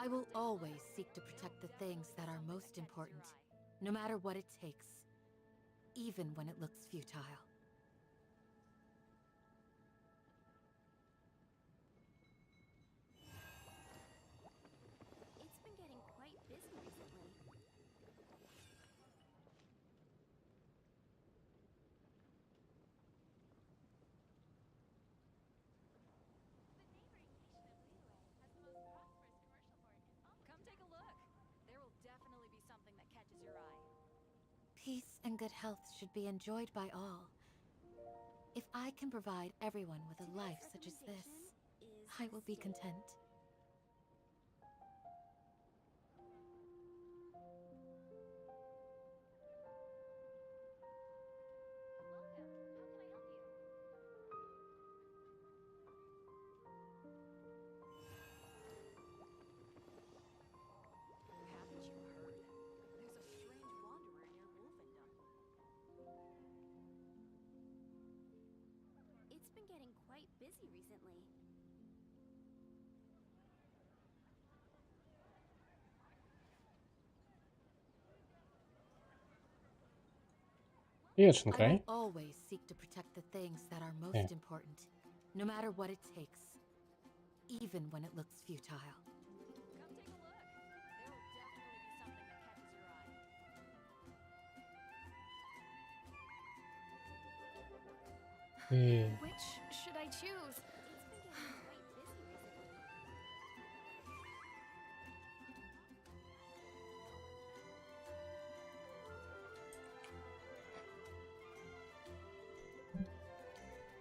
I will always seek to protect the things that are most important, no matter what it takes, even when it looks futile. It's been getting quite busy recently. Come take a look. There will definitely be something that catches your eye. Peace and good health should be enjoyed by all. If I can provide everyone with a life such as this, I will be content. Haven't you heard? There's a strange wanderer near Wolfendom. It's been getting quite busy recently. I Шинкай. will always seek to protect the things that are most important, no matter what it takes, even when it looks futile. Come take a look. There will definitely be something that catches your eye. Which should I choose? It's been getting quite busy recently.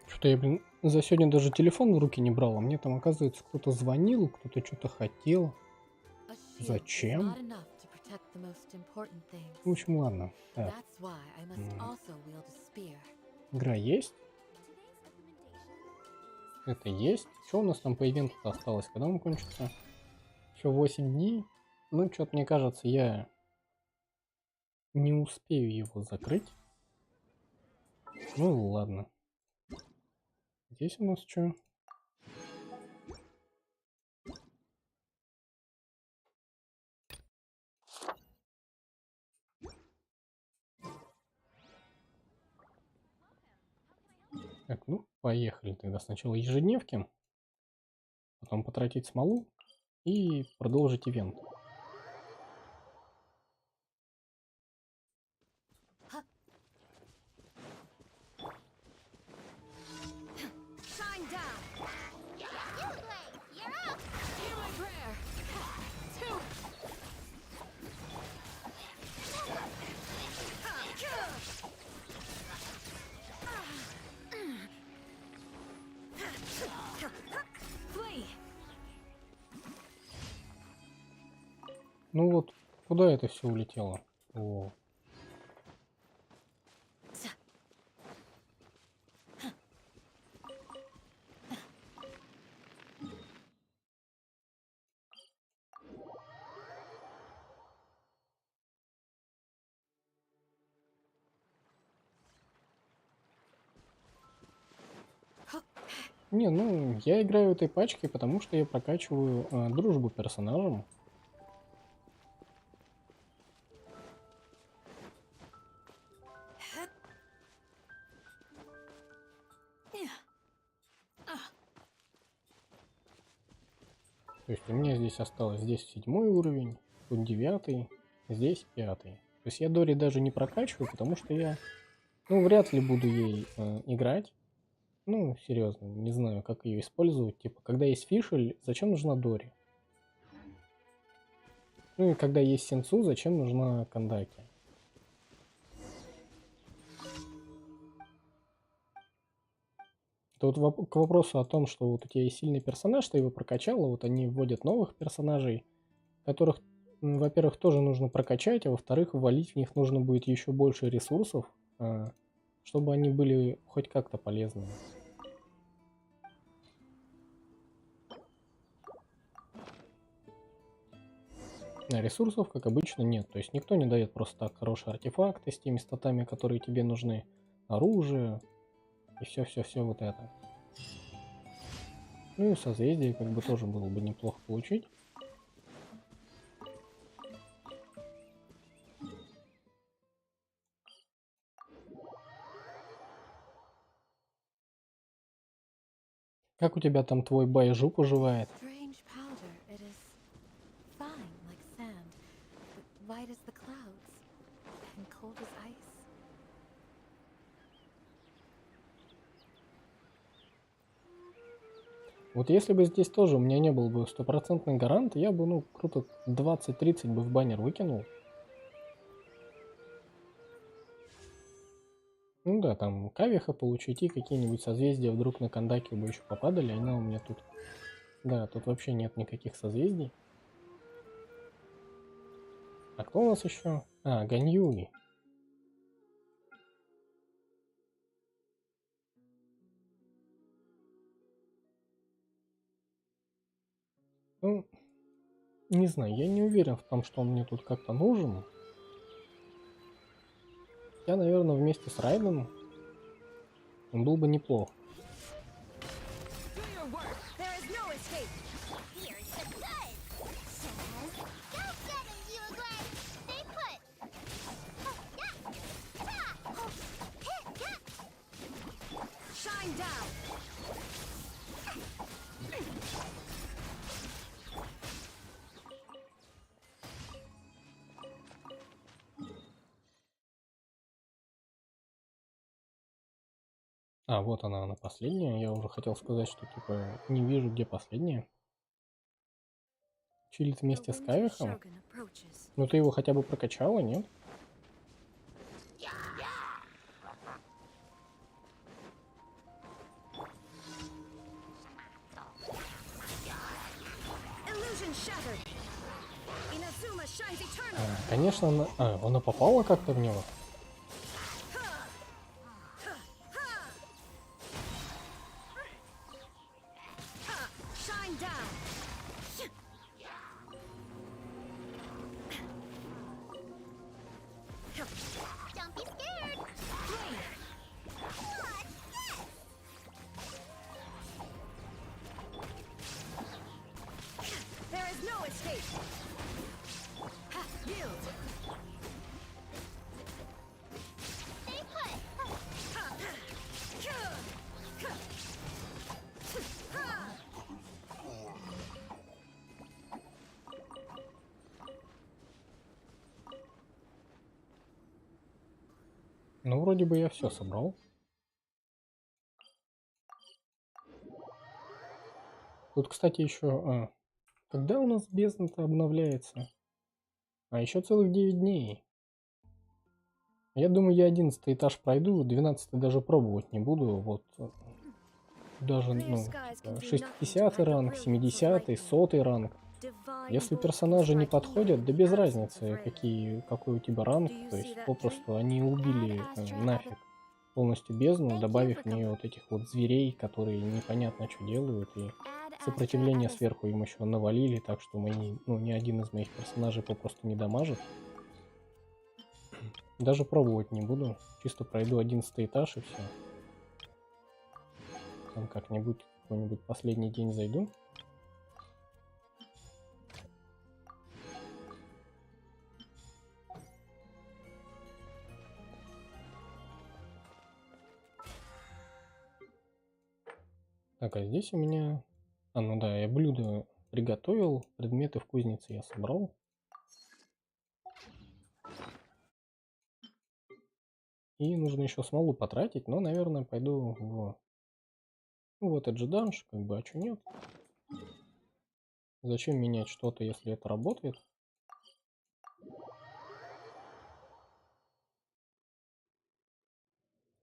Что-то я, блин, за сегодня даже телефон в руки не брал, а мне там, оказывается, кто-то звонил, кто-то что-то хотел. A shield is Зачем? not enough to protect the most important things. В общем, ладно. Так, That's why I must also wield a spear. игра есть. Today's recommendation is Это есть. Что у нас там по ивенту осталось? Когда он кончится? Еще 8 дней. Ну, что-то мне кажется, я не успею его закрыть. Ну, ладно. Здесь у нас что? Так, ну, поехали тогда. Сначала ежедневки, потом потратить смолу и продолжить ивент. Shine down. You're up. Hear my prayer. Two. Flee. Ну вот, куда это все улетело? О. Не, ну, я играю этой пачкой, потому что я прокачиваю дружбу персонажем. То есть у меня здесь осталось здесь 7-й уровень, тут 9-й, здесь 5-й. То есть я Дори даже не прокачиваю, потому что я, ну, вряд ли буду ей играть. Ну, серьезно, не знаю, как ее использовать. Типа, когда есть Фишель, зачем нужна Дори? Ну и когда есть Синцу, зачем нужна Кандаки? Это вот к вопросу о том, что вот у тебя есть сильный персонаж, ты его прокачал, а вот они вводят новых персонажей, которых, во-первых, тоже нужно прокачать, а во-вторых, ввалить в них нужно будет еще больше ресурсов, чтобы они были хоть как-то полезными. А ресурсов, как обычно, нет. То есть никто не дает просто так хорошие артефакты с теми статами, которые тебе нужны, оружие и все-все-все вот это. Ну и созвездие как бы тоже было бы неплохо получить. Как у тебя там твой байжу поживает? Strange powder. It is fine like sand, but white as the clouds and cold as ice. Вот если бы здесь тоже у меня не был бы стопроцентный гарант, я бы, ну, круто 20-30 бы в баннер выкинул. Ну да, там кавиха получить и какие-нибудь созвездия вдруг на Кандаке бы еще попадали, она у меня тут... Да, тут вообще нет никаких созвездий. А кто у нас еще? А, Ганьюги. Ну, не знаю, я не уверен в том, что он мне тут как-то нужен. Я, наверное, вместе с Райдом он был бы неплох. Do your work. There is no escape. Here's the good. Says, go get him, you glad. Stay put. Yeah. Ha. Hit, yeah. Shine down. А, вот она последняя. Я уже хотел сказать, что типа не вижу, где последняя. Чилит вместе с Кавихом. Ну ты его хотя бы прокачала, нет? Illusion shattered. Inazuma shines eternal. Конечно, она попала как-то в него. Shine down. Don't be scared. There is no escape. Ha, yield. Stay put. Ну, вроде бы я все собрал. Тут, кстати, еще... когда у нас бездна-то обновляется? А еще целых 9 дней. Я думаю, я 11 этаж пройду, 12 даже пробовать не буду. Вот даже, ну, 60 ранг, 70, 100 ранг. Если персонажи не подходят, да без разницы, какой у тебя ранг, то есть попросту они убили нафиг полностью бездну, добавив в нее вот этих вот зверей, которые непонятно что делают, и сопротивление сверху им еще навалили, так что ни один из моих персонажей попросту не дамажит. Даже пробовать не буду, чисто пройду 11 этаж и все. Там как-нибудь какой-нибудь последний день зайду. Так, а здесь у меня... А, ну да, я блюдо приготовил, предметы в кузнице я собрал. И нужно еще смолу потратить, но, наверное, пойду в... Ну, вот этот же данж, как бы, а что нет? Зачем менять что-то, если это работает?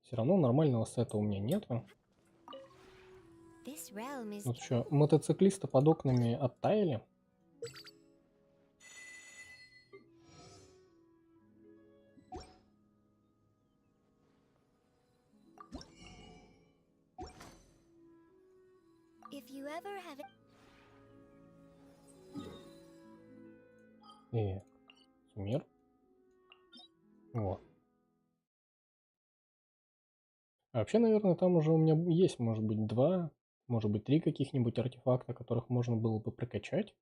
Все равно нормального сета у меня нету. This realm is Вот еще мотоциклисты под окнами оттаяли. if you ever have it. И мир. Вот. А вообще, наверное, там уже у меня есть, может быть, 2, может быть, 3 каких-нибудь артефакта, которых можно было бы прокачать.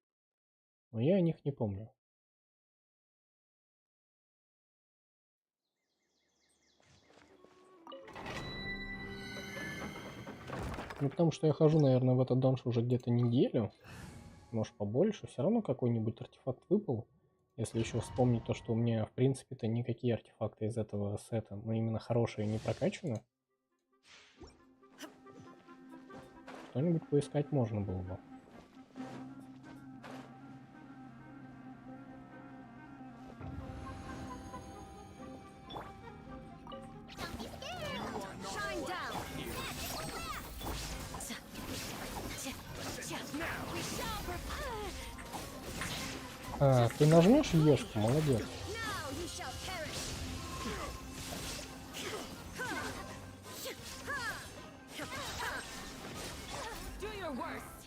Но я о них не помню. Ну, потому что я хожу, наверное, в этот данж уже где-то неделю. Может, побольше. Все равно какой-нибудь артефакт выпал. Если еще вспомнить то, что у меня, в принципе-то, никакие артефакты из этого сета, но именно хорошие, не прокачаны. Что-нибудь поискать можно было бы. Shine down. We shall prepare. А, ты нажмешь ешку, молодец. Now you shall perish. Do your worst.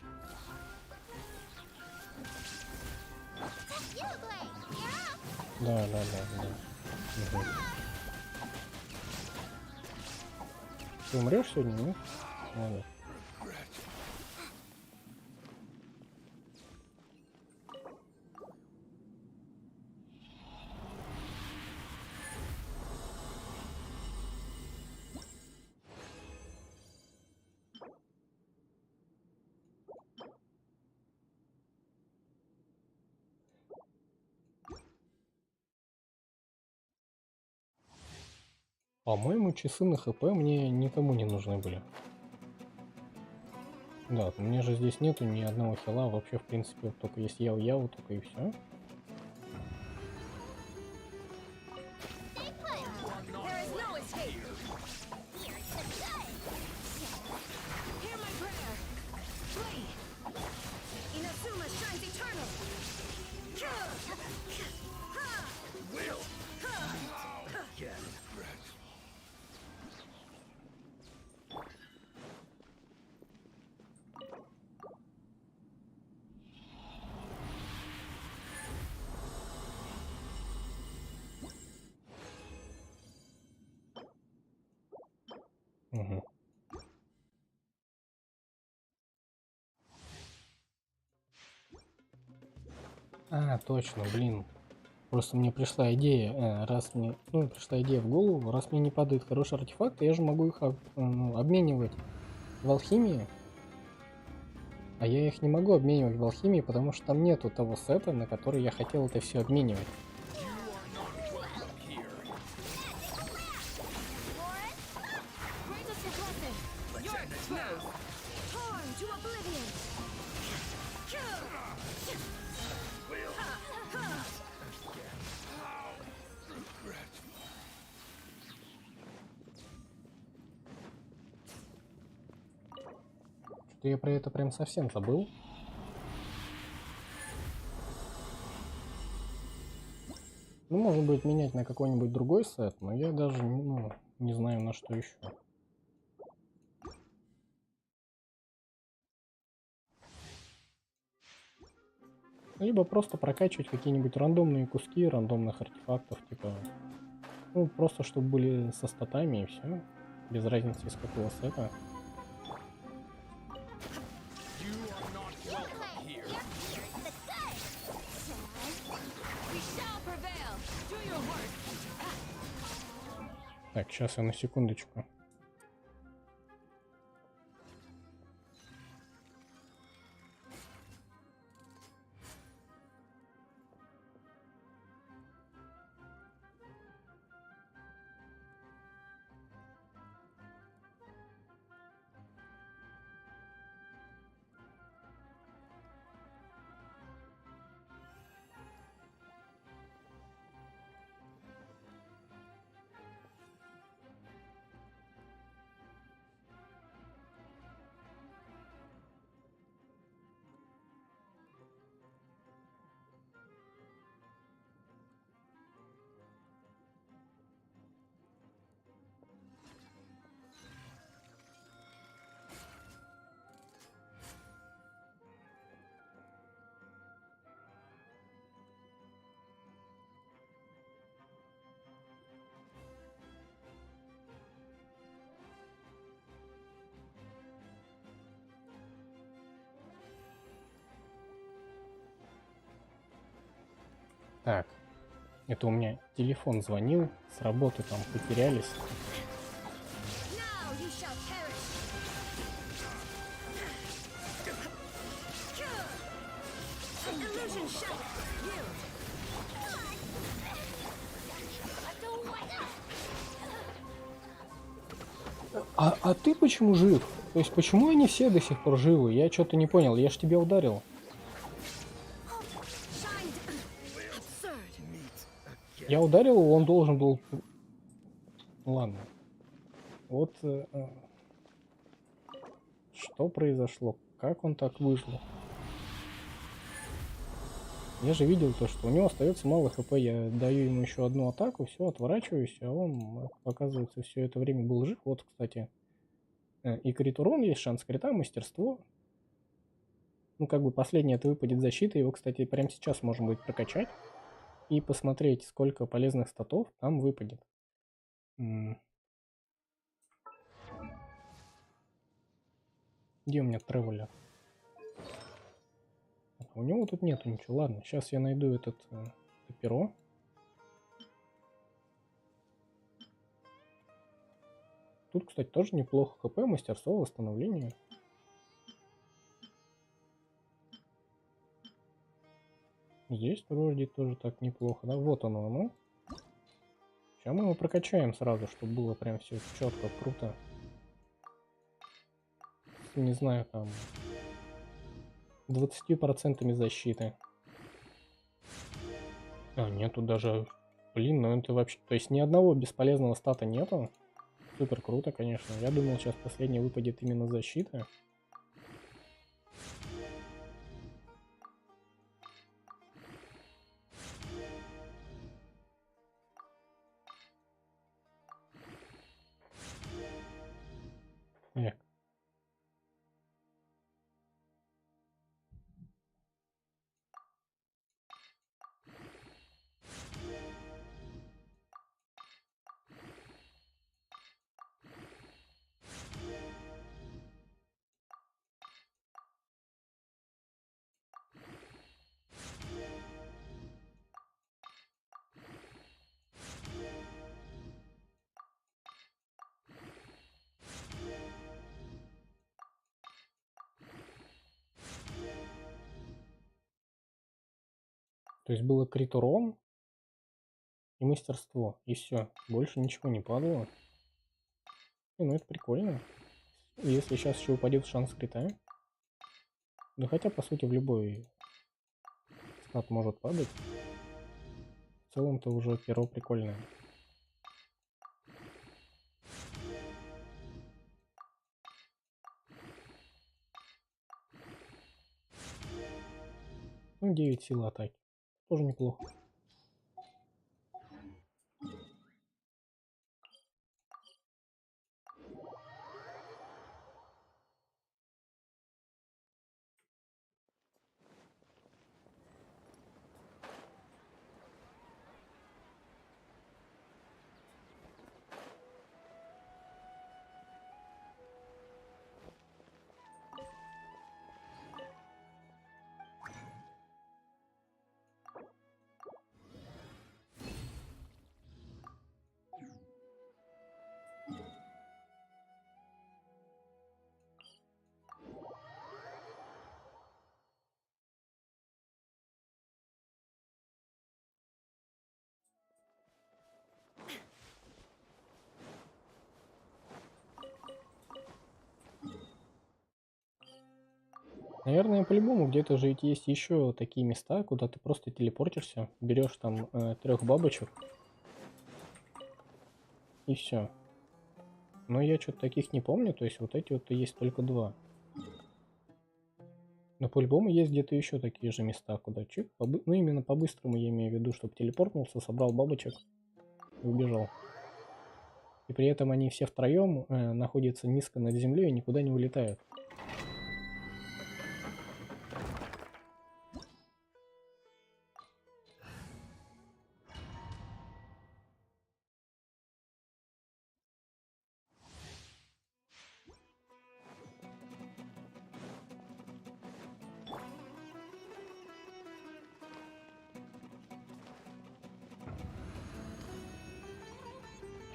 You play. You're up. Да. Угу. Ты умрешь сегодня, нет? Молодец. По-моему, часы на ХП мне никому не нужны были. Да, у меня же здесь нету ни одного хила. Вообще, в принципе, только есть Яу-Яу, только и все. Stay put. There is no escape. Here's the good. Hear my prayer. Flee. Inazuma shines eternal. Угу. А, точно, блин. Просто мне пришла идея, пришла идея в голову, раз мне не падают хорошие артефакты, я же могу их обменивать в алхимии. А я их не могу обменивать в алхимии, потому что там нету того сета, на который я хотел это все обменивать. Greatest of blessing. You're exposed. Torn to oblivion. Что я про это прям совсем забыл. Ну, можно будет менять на какой-нибудь другой сет, но я даже не знаю на что еще. Либо просто прокачивать какие-нибудь рандомные куски рандомных артефактов, типа, просто чтобы были со статами и все, без разницы из какого сета. We shall prevail. Do your worst. Так, сейчас я на секундочку. Так, это у меня телефон звонил, с работы там потерялись. Now you shall perish. А ты почему жив? То есть почему они все до сих пор живы? Я что-то не понял, я ж тебя ударил. Я ударил его, он должен был... Ладно. Вот что произошло? Как он так выжил? Я же видел то, что у него остается мало хп. Я даю ему еще одну атаку, все, отворачиваюсь, а он, оказывается, все это время был жив. Вот, кстати, и крит урон есть, шанс крита, мастерство. Ну, как бы последний это выпадет защита. Его, кстати, прямо сейчас можно будет прокачать и посмотреть, сколько полезных статов там выпадет. Где у меня тревелер? У него тут нету ничего. Ладно, сейчас я найду это перо. Тут, кстати, тоже неплохо. ХП, мастерство, восстановление. Здесь вроде тоже так неплохо, да? Вот оно, ну. Сейчас мы его прокачаем сразу, чтобы было прям все четко, круто. Не знаю, там 20% защиты. А, нету даже... Блин, ну это вообще... То есть ни одного бесполезного стата нету. Супер круто, конечно. Я думал, сейчас последний выпадет именно защита. Эх. То есть было крит урон и мастерство. И все. Больше ничего не падало. Ну это прикольно. Если сейчас еще упадет шанс крита. Да хотя, по сути, в любой стат может падать. В целом-то уже перо прикольное. Ну, 9 сил атаки. Тоже неплохо. Наверное, по-любому где-то же ведь есть еще такие места, куда ты просто телепортишься, берешь там 3 бабочек и все. Но я что-то таких не помню, то есть вот эти вот и есть только 2. Но по-любому есть где-то еще такие же места, куда чик, ну именно по-быстрому я имею в виду, чтобы телепортнулся, собрал бабочек и убежал. И при этом они все втроем находятся низко над землей и никуда не улетают.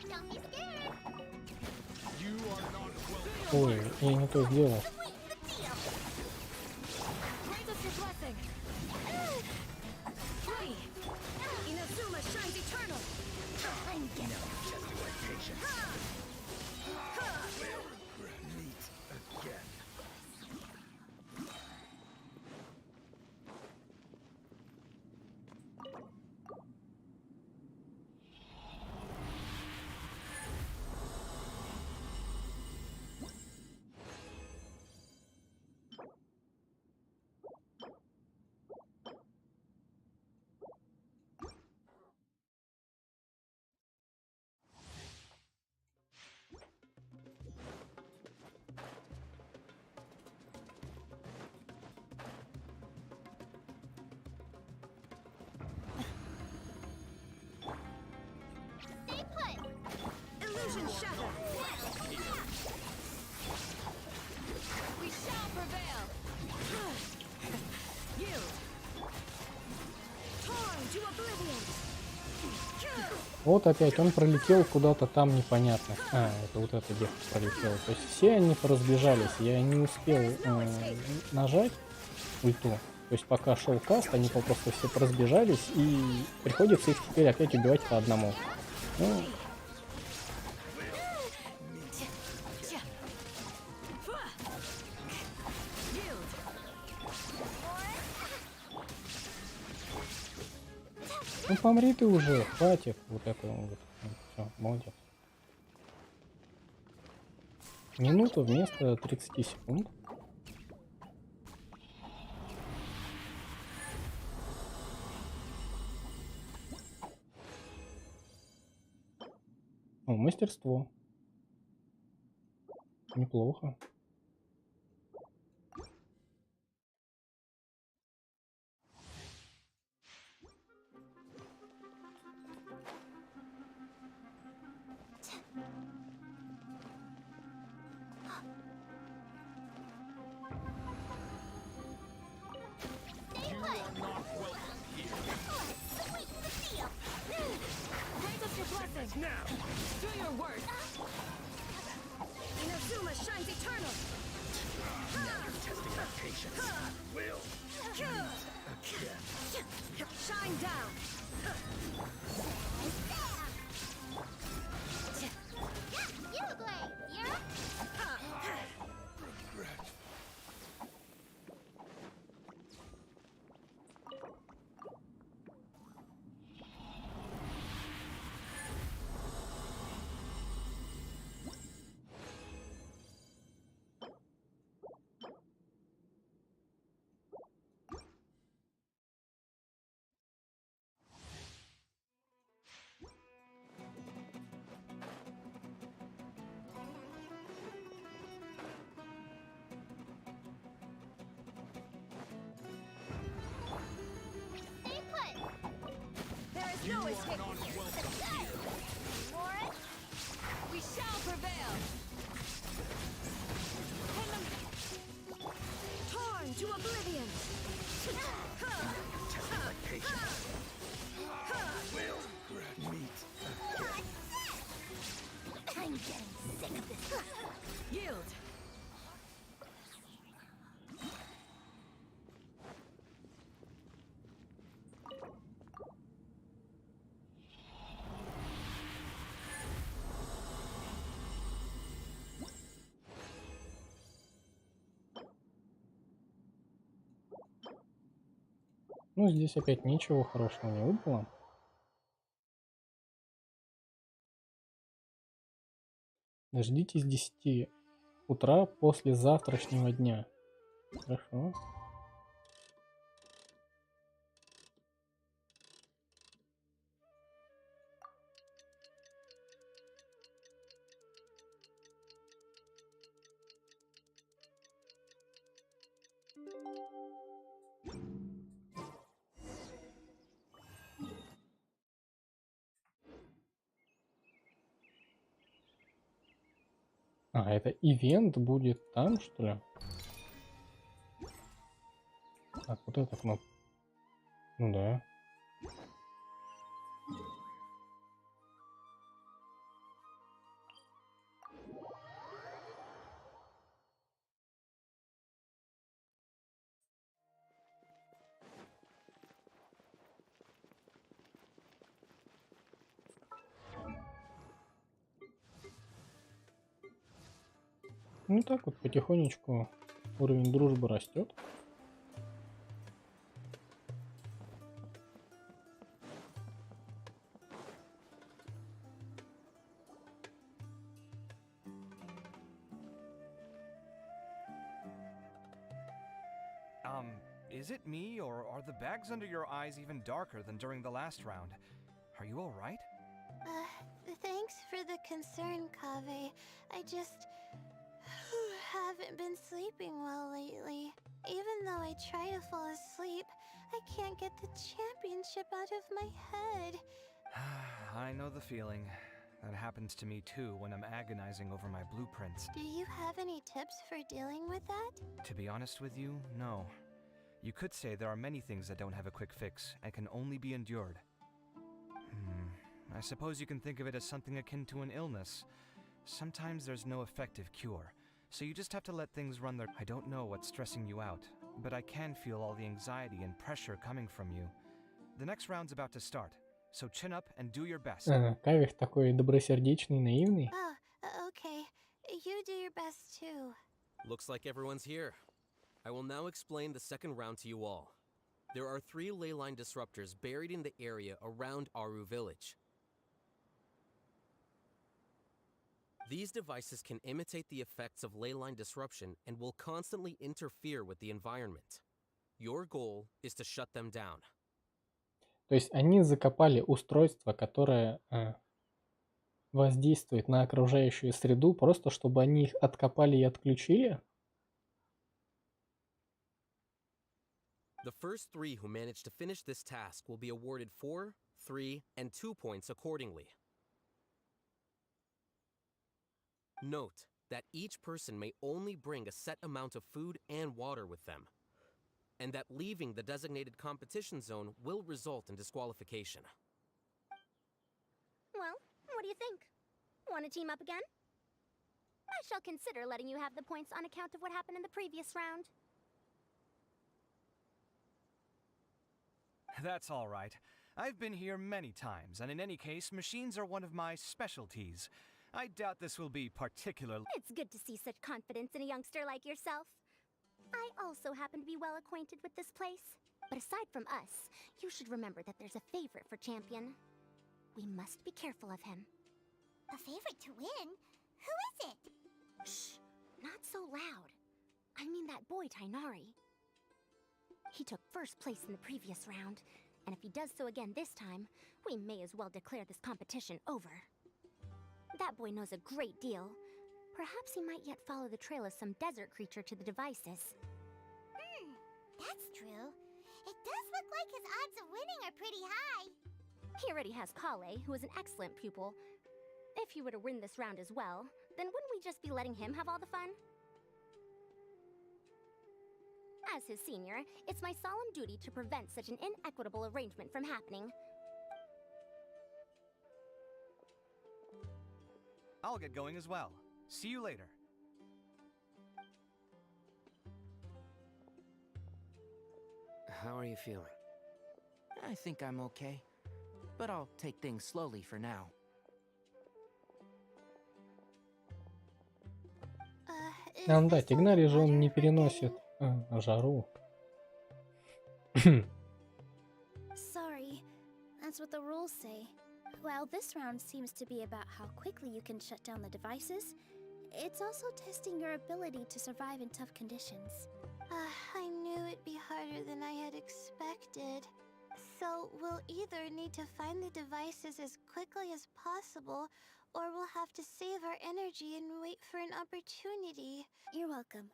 Don't be scared. Ой, я не то сделал. Grant us your blessing. Three. Inazuma shines eternal. I'm getting We shall prevail. Yield. Torn to oblivion. Вот опять он пролетел куда-то там непонятно. А, это вот эта девка пролетела. То есть все они поразбежались. Я не успел нажать ульту. То есть пока шел каст, они попросту все поразбежались, и приходится их теперь опять убивать по одному. Ну, ну помри ты уже, хватит. Вот это вот. Все, молодец. Минута вместо 30 секунд. О, мастерство. Неплохо. Grant us your blessing. Now. Do your work. Inazuma shines eternal. Testing our patience. Will Shine down. You look great. You're up. regret. Stay put. There is no escape. Warren, We shall prevail. Pin them. Torn to oblivion. Testing my patience. Will meet. I'm getting sick of this. Yield. Ну, здесь опять ничего хорошего не выпало. Дождитесь 10 утра после завтрашнего дня. Хорошо. А, это ивент будет там, что ли? Так, вот эта кнопка. Ну да. Ну так вот потихонечку уровень дружбы растет. Is it me, or are the bags under your eyes even darker than during the last round? Are you alright? Thanks for the concern, Kaveh. I just haven't been sleeping well lately. Even though I try to fall asleep, I can't get the championship out of my head. I know the feeling. That happens to me too when I'm agonizing over my blueprints. Do you have any tips for dealing with that? To be honest with you, no. You could say there are many things that don't have a quick fix and can only be endured. I suppose you can think of it as something akin to an illness. Sometimes there's no effective cure, so you just have to let things run their... I don't know what's stressing you out, but I can feel all the anxiety and pressure coming from you. The next round's about to start, so chin up and do your best. Кавих такой добросердечный, наивный. Oh, okay. You do your best too. Looks like everyone's here. I will now explain the second round to you all. There are 3 ley line disruptors buried in the area around Aru village. These devices can imitate the effects of ley line disruption and will constantly interfere with the environment. Your goal is to shut them down. То есть они закопали устройство, которое воздействует на окружающую среду, просто чтобы они их откопали и отключили? The first 3 who manage to finish this task will be awarded 4, 3, and 2 points accordingly. Note that each person may only bring a set amount of food and water with them, and that leaving the designated competition zone will result in disqualification. Well, what do you think? Want to team up again? I shall consider letting you have the points on account of what happened in the previous round. That's all right. I've been here many times, and in any case, machines are one of my specialties. I doubt this will be particularly... It's good to see such confidence in a youngster like yourself. I also happen to be well acquainted with this place. But aside from us, you should remember that there's a favorite for champion. We must be careful of him. A favorite to win? Who is it? Shh! Not so loud. I mean that boy Tainari. He took first place in the previous round, and if he does so again this time, we may as well declare this competition over. That boy knows a great deal. Perhaps he might yet follow the trail of some desert creature to the devices. That's true. It does look like his odds of winning are pretty high. He already has Kale, who is an excellent pupil. If he were to win this round as well, then wouldn't we just be letting him have all the fun? As his senior, it's my solemn duty to prevent such an inequitable arrangement from happening. I'll get going as well. See you later. How are you feeling? I think I'm okay, but I'll take things slowly for now. Да, Тигнари же он не переносит жару. Sorry, that's what the rules say. While this round seems to be about how quickly you can shut down the devices, it's also testing your ability to survive in tough conditions. I knew it'd be harder than I had expected. So we'll either need to find the devices as quickly as possible, or we'll have to save our energy and wait for an opportunity. You're welcome.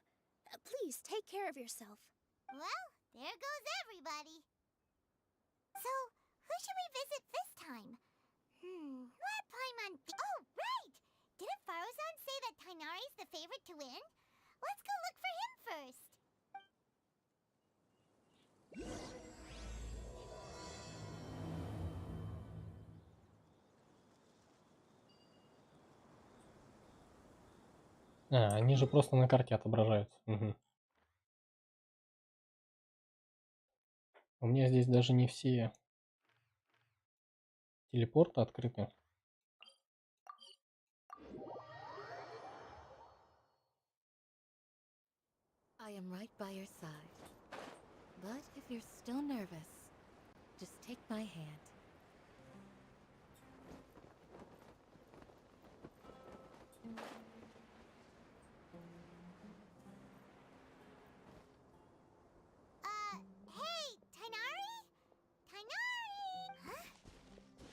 Please take care of yourself. Well, there goes everybody. So, who should we visit this time? What Paimon... Oh, right! Didn't Farozan say that Tainari's the favorite to win? Let's go look for him first. Они же просто на карте отображаются. Угу. У меня здесь даже не все телепорты открыты. I am right by your side. But if you're still nervous, just take my hand. Hey, Tainari? Tainari! Huh?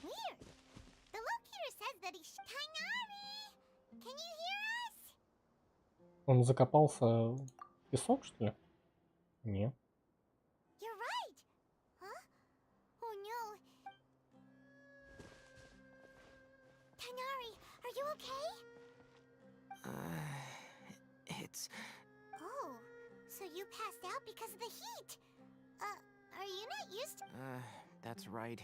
Weird. The locator says that he's... Tainari! Can you hear us? Он закопался в песок, что ли? Нет. You're right. Huh? Oh no. Tainari, Are you okay? It's... Oh, so you passed out because of the heat. Are you not used to... That's right.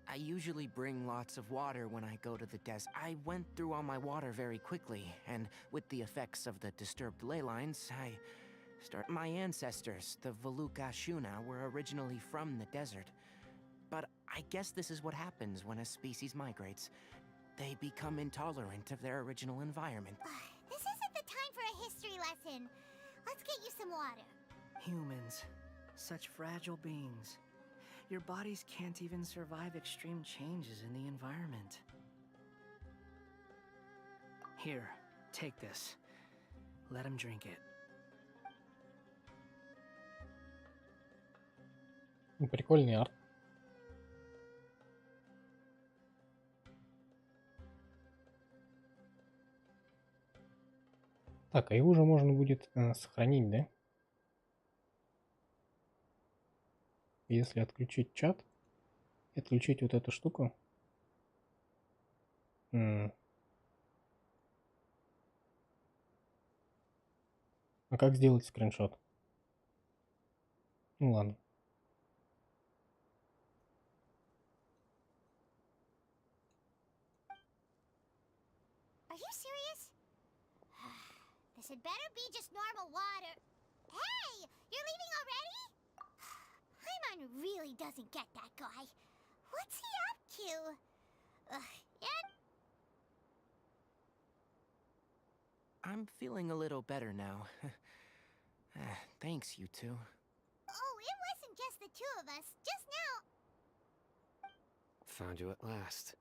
I usually bring lots of water when I go to the desert. I went through all my water very quickly, and with the effects of the disturbed ley lines, My ancestors, the Voluka Shuna, were originally from the desert. But I guess this is what happens when a species migrates. They become intolerant of their original environment. This isn't the time for a history lesson. Let's get you some water. Humans. Such fragile beings. Your bodies can't even survive extreme changes in the environment. Here, take this. Let him drink it. Прикольный арт. Так, а его уже можно будет сохранить, да? Если отключить чат, отключить вот эту штуку. А как сделать скриншот? Ну ладно. Are you serious? This had better be just normal water. Hey! You're leaving already? Paimon really doesn't get that guy. What's he up to? Yeah. I'm feeling a little better now. Thanks, you two. Oh, it wasn't just the two of us. Just now. Found you at last.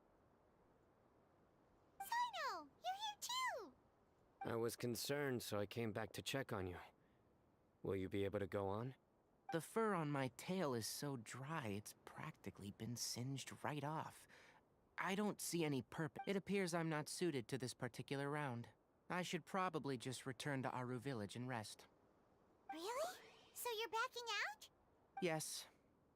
Sino, you're here too. I was concerned, so I came back to check on you. Will you be able to go on? The fur on my tail is so dry, it's practically been singed right off. I don't see any purpose. It appears I'm not suited to this particular round. I should probably just return to Aru Village and rest. Really? So you're backing out? Yes.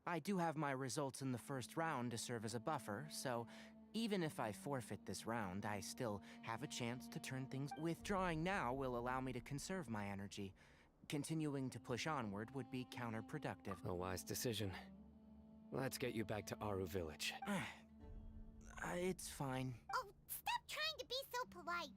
I do have my results in the first round to serve as a buffer, so even if I forfeit this round, I still have a chance to turn things... Withdrawing now will allow me to conserve my energy. Continuing to push onward would be counterproductive. A wise decision. Let's get you back to Aru Village. It's fine. Oh, stop trying to be so polite.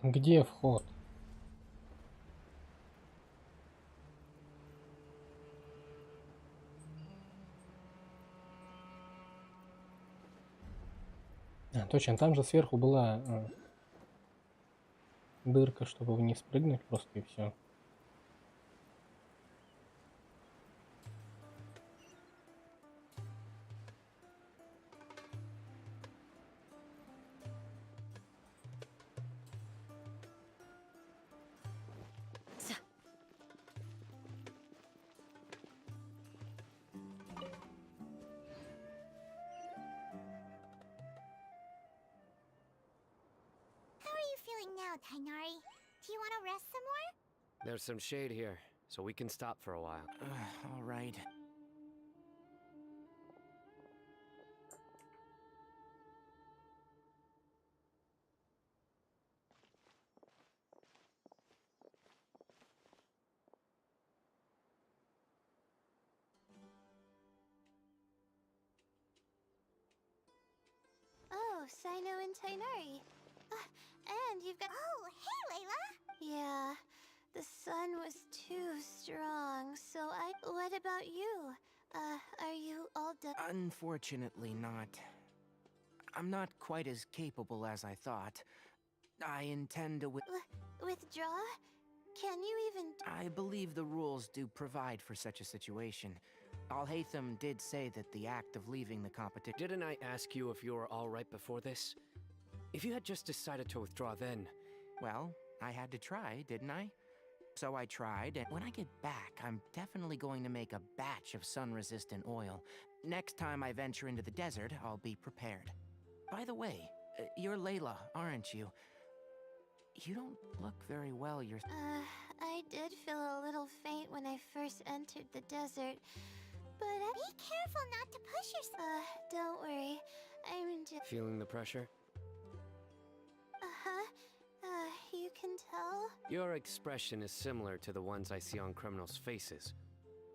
Где вход? Точно, там же сверху была дырка, чтобы вниз прыгнуть просто и все. Now, Tainari. Do you want to rest some more? There's some shade here, so we can stop for a while. All right. Oh, Sino and Tainari. And you've got... Oh, hey, Layla! Yeah, the sun was too strong, so What about you? Are you all done? Unfortunately not. I'm not quite as capable as I thought. I intend to Withdraw? Can you even... I believe the rules do provide for such a situation. Alhaitham did say that the act of leaving the competition... Didn't I ask you if you were all right before this? If you had just decided to withdraw then... Well, I had to try, didn't I? So I tried, and when I get back, I'm definitely going to make a batch of sun-resistant oil. Next time I venture into the desert, I'll be prepared. By the way, you're Layla, aren't you? You don't look very well yourself. I did feel a little faint when I first entered the desert, but be careful not to push yourself. Don't worry. I'm just... Feeling the pressure? Uh-huh. You can tell? Your expression is similar to the ones I see on criminals' faces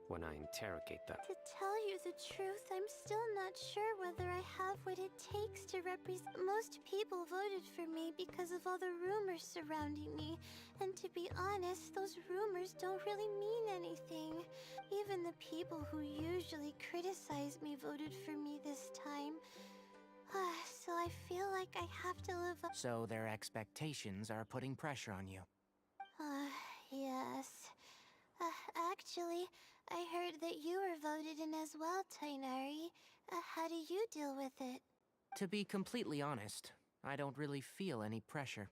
when I interrogate them. To tell you the truth, I'm still not sure whether I have what it takes to represent... Most people voted for me because of all the rumors surrounding me. And to be honest, those rumors don't really mean anything. Even the people who usually criticize me voted for me this time. So I feel like I have to live up... So their expectations are putting pressure on you. Yes. Actually, I heard that you were voted in as well, Tainari. How do you deal with it? To be completely honest, I don't really feel any pressure.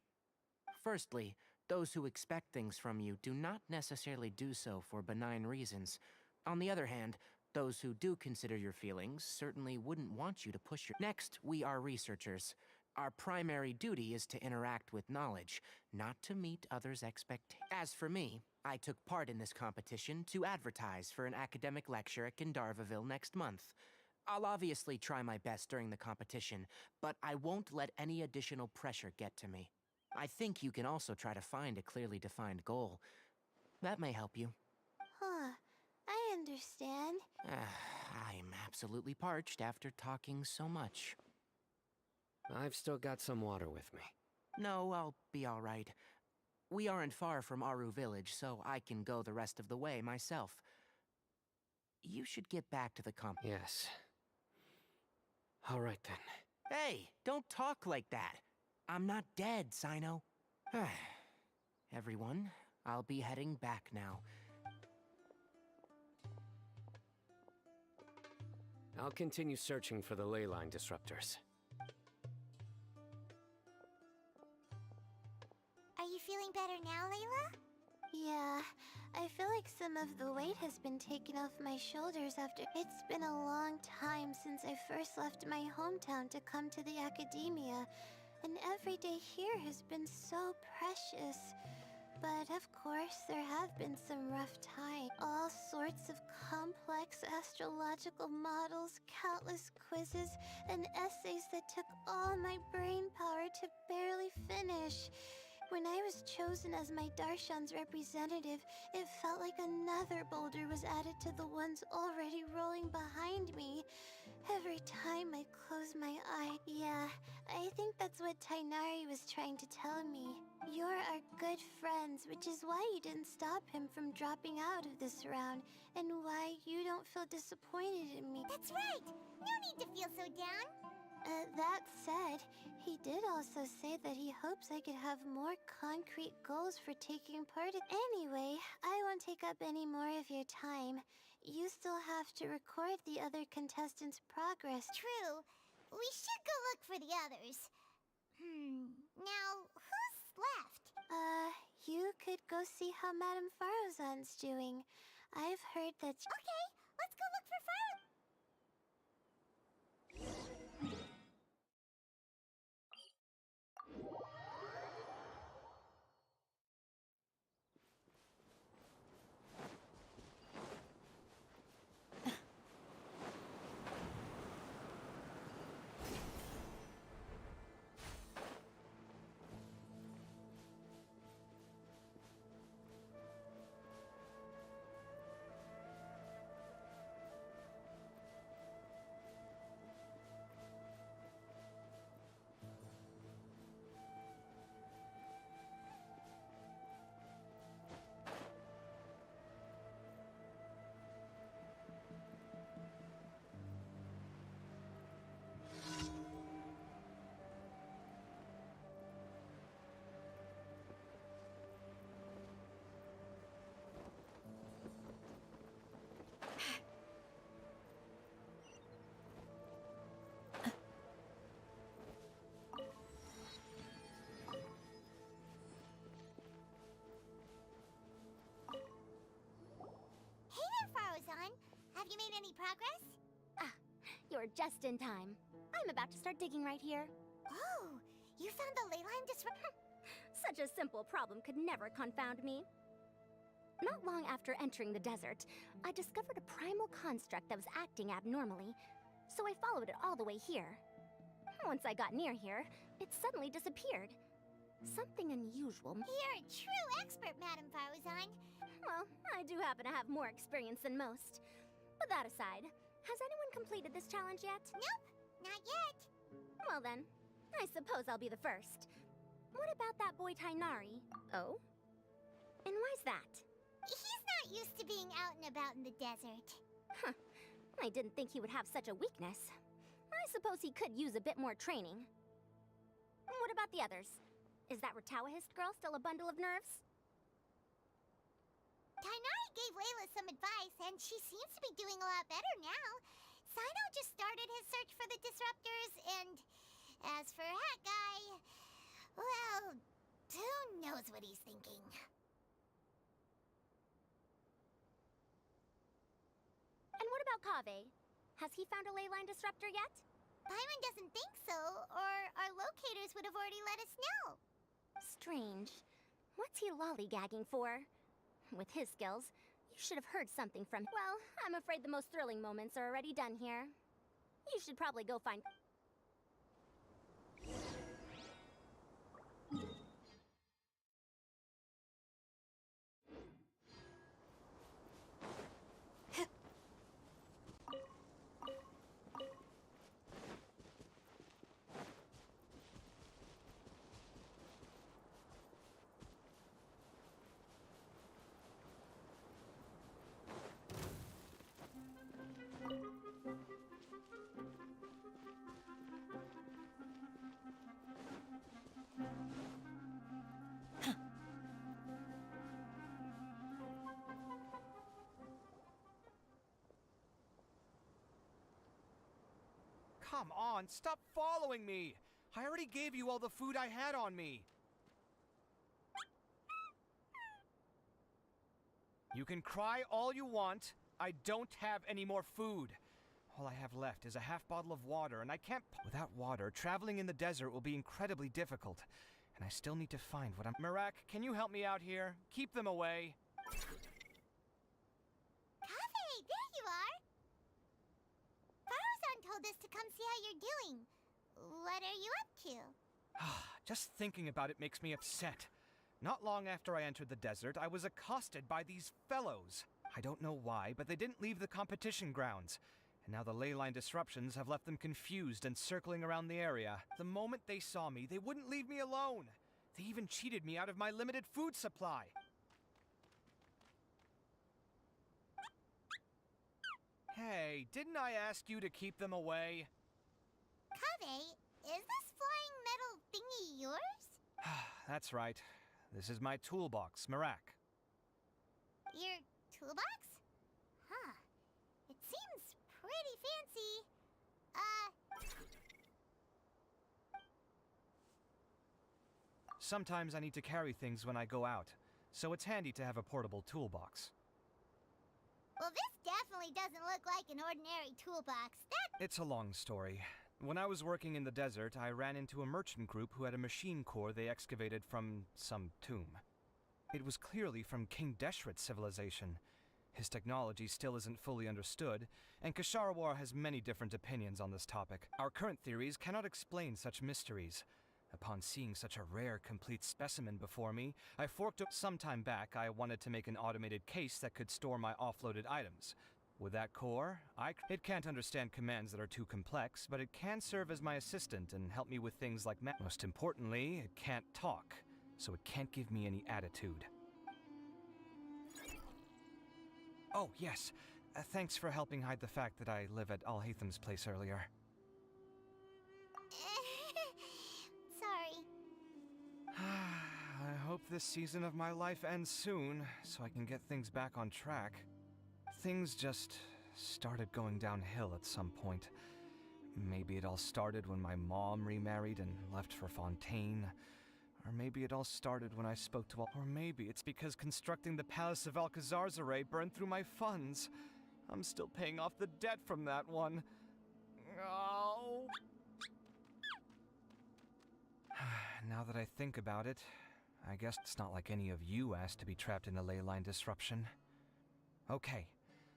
Firstly, those who expect things from you do not necessarily do so for benign reasons. On the other hand, those who do consider your feelings certainly wouldn't want you to push your... Next, we are researchers. Our primary duty is to interact with knowledge, not to meet others' expectations. As for me, I took part in this competition to advertise for an academic lecture at Gandharvaville next month. I'll obviously try my best during the competition, but I won't let any additional pressure get to me. I think you can also try to find a clearly defined goal. That may help you. I understand. I'm absolutely parched after talking so much. I've still got some water with me. No, I'll be all right. We aren't far from Aru village, so I can go the rest of the way myself. You should get back to the Yes. All right then. Hey, don't talk like that. I'm not dead, Sino. Everyone, I'll be heading back now. I'll continue searching for the ley line disruptors. Are you feeling better now, Layla? Yeah, I feel like some of the weight has been taken off my shoulders after... It's been a long time since I first left my hometown to come to the academia, and every day here has been so precious. But of course, there have been some rough times. All sorts of complex astrological models, countless quizzes, and essays that took all my brain power to barely finish. When I was chosen as my Darshan's representative, it felt like another boulder was added to the ones already rolling behind me. Every time I close my eye, yeah, I think that's what Tainari was trying to tell me. You're our good friends, which is why you didn't stop him from dropping out of this round, and why you don't feel disappointed in me. That's right! No need to feel so down! That said, he did also say that he hopes I could have more concrete goals for taking part in... Anyway, I won't take up any more of your time. You still have to record the other contestants' progress. True. We should go look for the others. Now, who's left? You could go see how Madame Farozan's doing. I've heard that... Okay, let's go look for Farozan. Have you made any progress? Ah, you're just in time. I'm about to start digging right here. Oh, you found the ley line disruptor? Such a simple problem could never confound me. Not long after entering the desert, I discovered a primal construct that was acting abnormally, so I followed it all the way here. Once I got near here, it suddenly disappeared. Something unusual. You're a true expert, Madame Faruzan. Well, I do happen to have more experience than most. But that aside, has anyone completed this challenge yet? Nope, not yet. Well then, I suppose I'll be the first. What about that boy Tainari? Oh? And why's that? He's not used to being out and about in the desert. Huh. I didn't think he would have such a weakness. I suppose he could use a bit more training. What about the others? Is that Ratawahist girl still a bundle of nerves? Tainari gave Layla some advice, and she seems to be doing a lot better now. Sino just started his search for the disruptors, and as for that guy, well, who knows what he's thinking. And what about Kaveh? Has he found a ley line disruptor yet? Paimon doesn't think so, or our locators would have already let us know. Strange. What's he lollygagging for? With his skills, you should have heard something from... Well, I'm afraid the most thrilling moments are already done here. You should probably go find... Come on, stop following me! I already gave you all the food I had on me. You can cry all you want. I don't have any more food. All I have left is a half bottle of water, and I can't... Without water, traveling in the desert will be incredibly difficult. And I still need to find what I'm... Marak, can you help me out here? Keep them away. Kaveh, there you are! Faruzan told us to come see how you're doing. What are you up to? Just thinking about it makes me upset. Not long after I entered the desert, I was accosted by these fellows. I don't know why, but they didn't leave the competition grounds. And now the ley line disruptions have left them confused and circling around the area. The moment they saw me, they wouldn't leave me alone. They even cheated me out of my limited food supply. Hey, didn't I ask you to keep them away? Kaveh, is this flying metal thingy yours? That's right. This is my toolbox, Marak. Your toolbox? Huh. It seems pretty fancy. Sometimes I need to carry things when I go out, so it's handy to have a portable toolbox. Well, this definitely doesn't look like an ordinary toolbox. It's a long story. When I was working in the desert, I ran into a merchant group who had a machine core they excavated from some tomb. It was clearly from King Deshret's civilization. His technology still isn't fully understood, and Kasharawar has many different opinions on this topic. Our current theories cannot explain such mysteries. Upon seeing such a rare, complete specimen before me, I forked up some time back. I wanted to make an automated case that could store my offloaded items. With that core, it can't understand commands that are too complex, but it can serve as my assistant and help me with things like most importantly, it can't talk, so it can't give me any attitude. Oh, yes. Thanks for helping hide the fact that I live at Al-Haytham's place earlier. Sorry. I hope this season of my life ends soon, so I can get things back on track. Things just started going downhill at some point. Maybe it all started when my mom remarried and left for Fontaine. Or maybe it all started when I spoke to... Or maybe it's because constructing the Palace of Alcazar's array burned through my funds. I'm still paying off the debt from that one. Oh. Now that I think about it, I guess it's not like any of you asked to be trapped in a ley line disruption. Okay,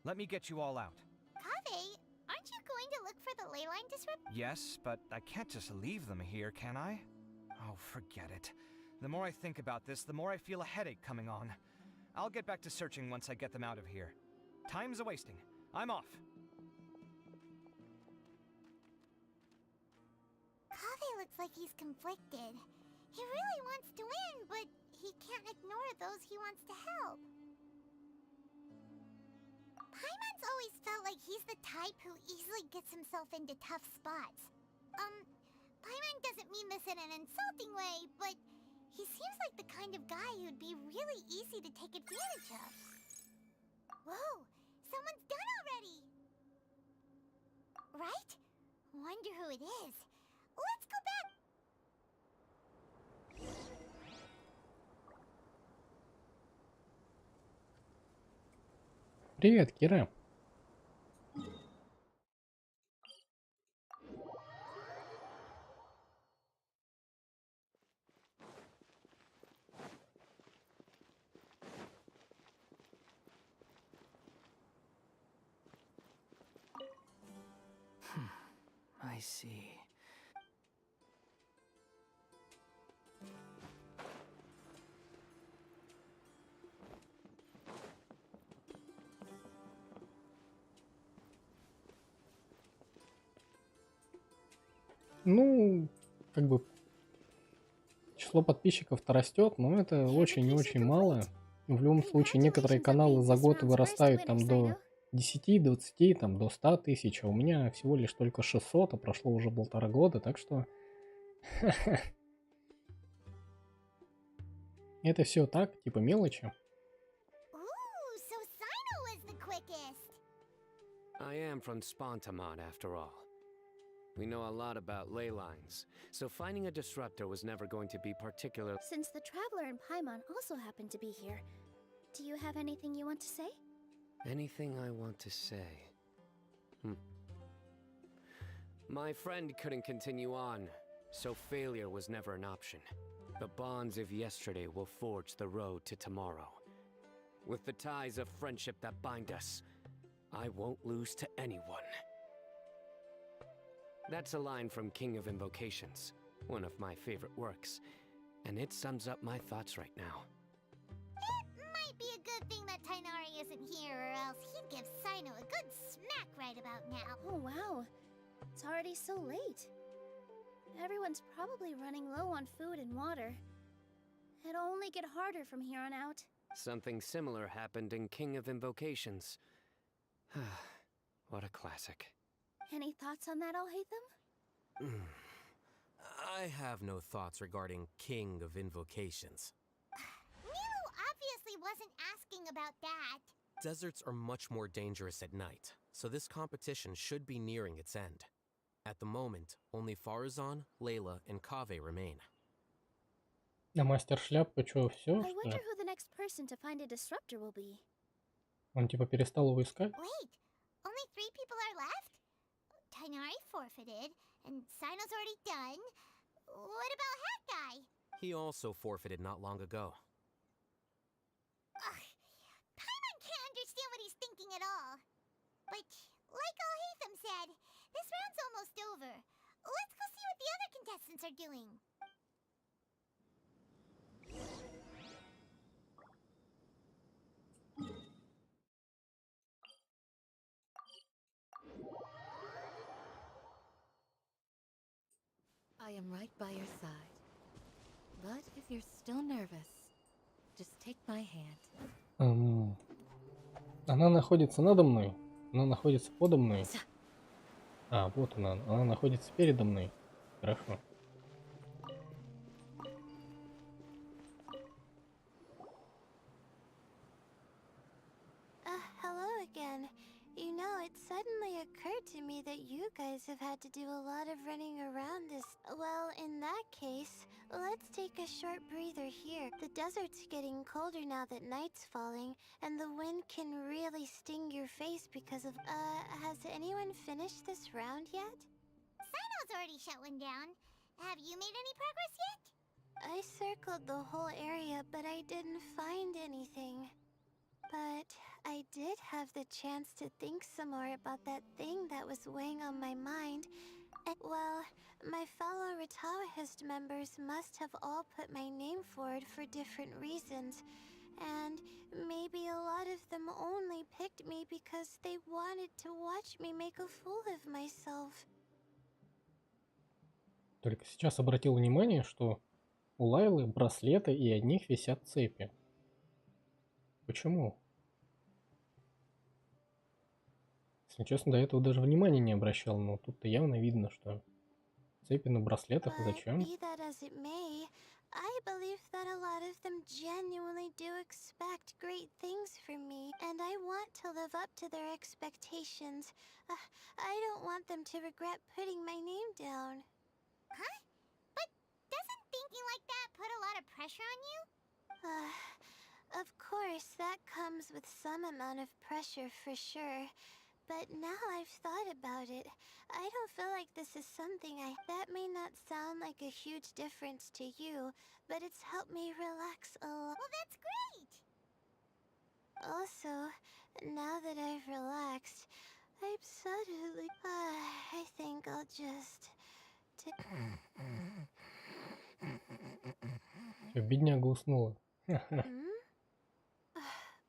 let me get you all out. Kaveh, aren't you going to look for the ley line disruptor? Yes, but I can't just leave them here, can I? Oh, forget it. The more I think about this, the more I feel a headache coming on. I'll get back to searching once I get them out of here. Time's a-wasting. I'm off. Kaveh looks like he's conflicted. He really wants to win, but he can't ignore those he wants to help. Paimon's always felt like he's the type who easily gets himself into tough spots. Paimon doesn't mean this in an insulting way, but he seems like the kind of guy who'd be really easy to take advantage of. Whoa, someone's done already! Right? Wonder who it is. Let's go back! Привет, Кира. I see. Ну, как бы число подписчиков-то растет, но это очень и очень мало. В любом случае, некоторые каналы за год вырастают там до 10, 20, там до 100 тысяч, а у меня всего лишь только 600, а прошло уже 1,5 года, так что... Это все так, типа мелочи. Ooh, so Sino was the quickest! I am from Spontamon, after all. We know a lot about ley lines, so finding a disruptor was never going to be particular. Since the Traveler and Paimon also happen to be here, do you have anything you want to say? Anything I want to say? My friend couldn't continue on, so failure was never an option. The bonds of yesterday will forge the road to tomorrow. With the ties of friendship that bind us, I won't lose to anyone. That's a line from King of Invocations, one of my favorite works, and it sums up my thoughts right now. It might be a good thing that Tainari isn't here, or else he'd give Sino a good smack right about now. Oh wow, it's already so late. Everyone's probably running low on food and water. It'll only get harder from here on out. Something similar happened in King of Invocations. What a classic. Any thoughts on that, Alhaitham? I have no thoughts regarding King of Invocations. Milu obviously wasn't asking about that. Deserts are much more dangerous at night, so this competition should be nearing its end. At the moment, only Farazan, Layla, and Kaveh remain. А мастер шляпы что, все, I что wonder ли? who the next person to find a disruptor will be. Он типа перестал его искать? Wait, only 3 people are left? Tainari forfeited, and Sino's already done. What about Hat Guy? He also forfeited not long ago. Ugh, Paimon can't understand what he's thinking at all. But, like Alhaitham said, this round's almost over. Let's go see what the other contestants are doing. I am right by your side. But if you're still nervous, just take my hand. Она находится надо мной? Она находится подо мной? А, вот она. Она находится передо мной. Хорошо. Hello again. You know, it suddenly really occurred to me that you guys have had to do a lot of running around this. Well, in that case, let's take a short breather here. The desert's getting colder now that night's falling, and the wind can really sting your face because of... has anyone finished this round yet? Sino's already shut one down. Have you made any progress yet? I circled the whole area, but I didn't find anything. But I did have the chance to think some more about that thing that was weighing on my mind. Well, my fellow Ratawahist members must have all put my name forward for different reasons. And maybe a lot of them only picked me because they wanted to watch me make a fool of myself. Только сейчас обратил внимание, что у Лайлы браслеты и от них висят цепи. Почему? Если честно, до этого даже внимания не обращал, но тут-то явно видно, что цепи на браслетах, а зачем? Be that as it may, I believe that a lot of them genuinely do expect great things from me, and I want to live up to their expectations. I don't want them to regret putting my name down. Huh? But doesn't thinking like that put a lot of pressure on you? Of course, that comes with some amount of pressure for sure. But now I've thought about it, I don't feel like this is something that may not sound like a huge difference to you, but it's helped me relax a lot. Well, that's great! Also, now that I've relaxed, I'm suddenly... I think I'll just... Бедняга уснула.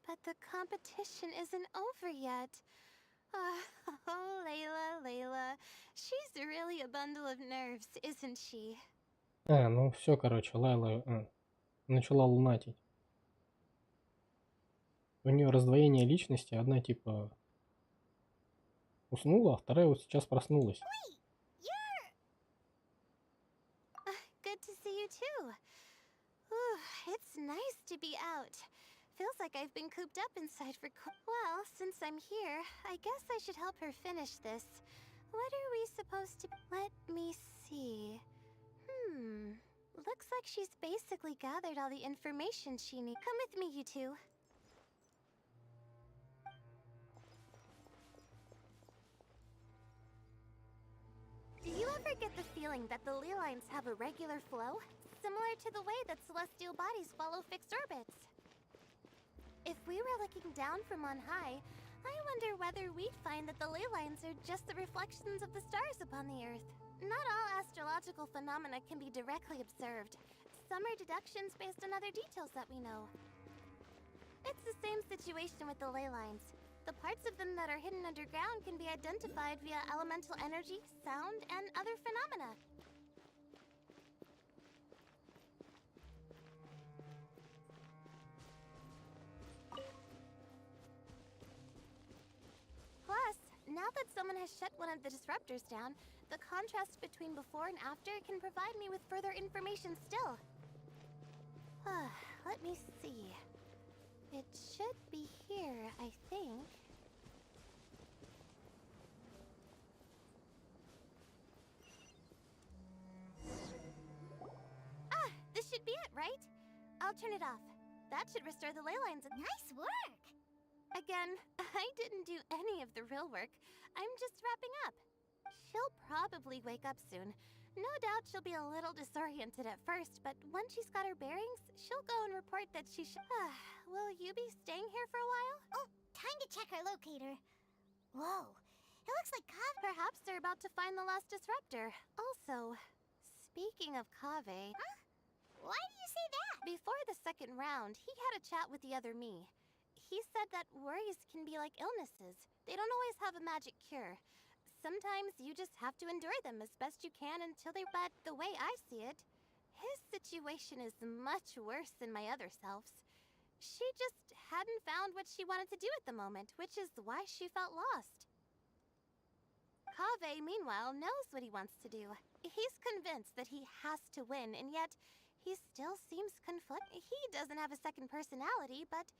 But the competition isn't over yet. Oh, Layla. She's really a bundle of nerves, isn't she? Ну все, короче, Лайла начала лунатить. У нее раздвоение личности. Одна типа уснула, а вторая вот сейчас проснулась. Good to see you too. It's nice to be out. Feels like I've been cooped up inside for... Well, since I'm here, I guess I should help her finish this. What are we supposed to... Let me see. Looks like she's basically gathered all the information she needs. Come with me, you two. Do you ever get the feeling that the ley lines have a regular flow? Similar to the way that celestial bodies follow fixed orbits. If we were looking down from on high, I wonder whether we'd find that the ley lines are just the reflections of the stars upon the Earth. Not all astrological phenomena can be directly observed. Some are deductions based on other details that we know. It's the same situation with the ley lines. The parts of them that are hidden underground can be identified via elemental energy, sound, and other phenomena. Plus, now that someone has shut one of the disruptors down, the contrast between before and after can provide me with further information still. Let me see. It should be here, I think. This should be it, right? I'll turn it off. That should restore the ley lines. Nice work! Again, I didn't do any of the real work. I'm just wrapping up. She'll probably wake up soon. No doubt she'll be a little disoriented at first, but once she's got her bearings, she'll go and report that she Will you be staying here for a while? Oh, time to check our locator. Whoa, it looks like Kave... Perhaps they're about to find the last disruptor. Also, speaking of Kave... Huh? Why do you say that? Before the second round, he had a chat with the other me. He said that worries can be like illnesses. They don't always have a magic cure. Sometimes you just have to endure them as best you can until they... But the way I see it, his situation is much worse than my other self's. She just hadn't found what she wanted to do at the moment, which is why she felt lost. Kave, meanwhile, knows what he wants to do. He's convinced that he has to win, and yet he still seems conflicted. He doesn't have a second personality, but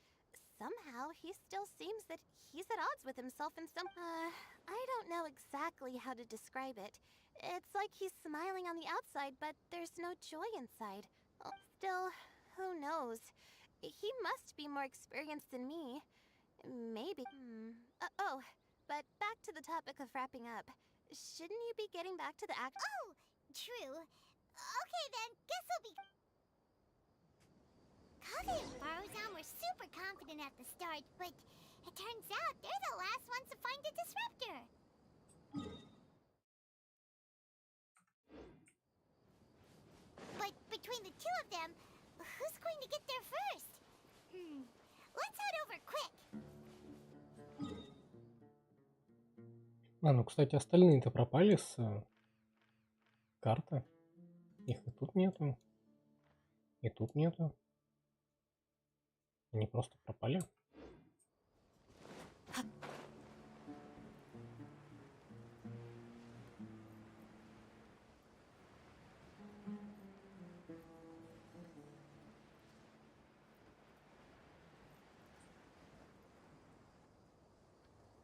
somehow he still seems that he's at odds with himself in some... I don't know exactly how to describe it. It's like he's smiling on the outside, but there's no joy inside. Still, who knows? He must be more experienced than me. Maybe. Oh, but back to the topic of wrapping up. Shouldn't you be getting back to the act? Oh, true. Okay then, guess I'll be... Kage and Faruzan were super confident at the start, but it turns out they're the last ones to find the disruptor. But between the two of them, who's going to get there first? Let's head over quick. Ну, кстати, остальные-то пропали с карты. Их и тут нету. И тут нету. Они просто пропали.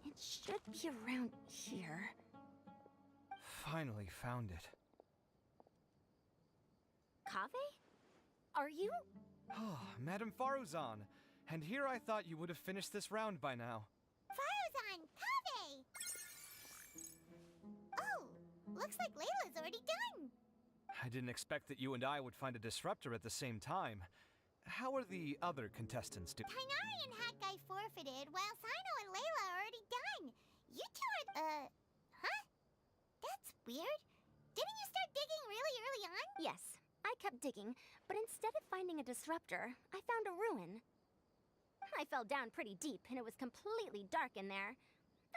It should be around here. Finally found it. Kave? Are you? Oh, Madame Faruzan. And here I thought you would have finished this round by now. Faruzan, Kave! Oh, looks like Layla's already done. I didn't expect that you and I would find a disruptor at the same time. How are the other contestants doing? Tighnari and Hatguy forfeited, while Sino and Layla are already done. You two are, huh? That's weird. Didn't you start digging really early on? Yes, I kept digging, but instead of finding a disruptor, I found a ruin. I fell down pretty deep, and it was completely dark in there.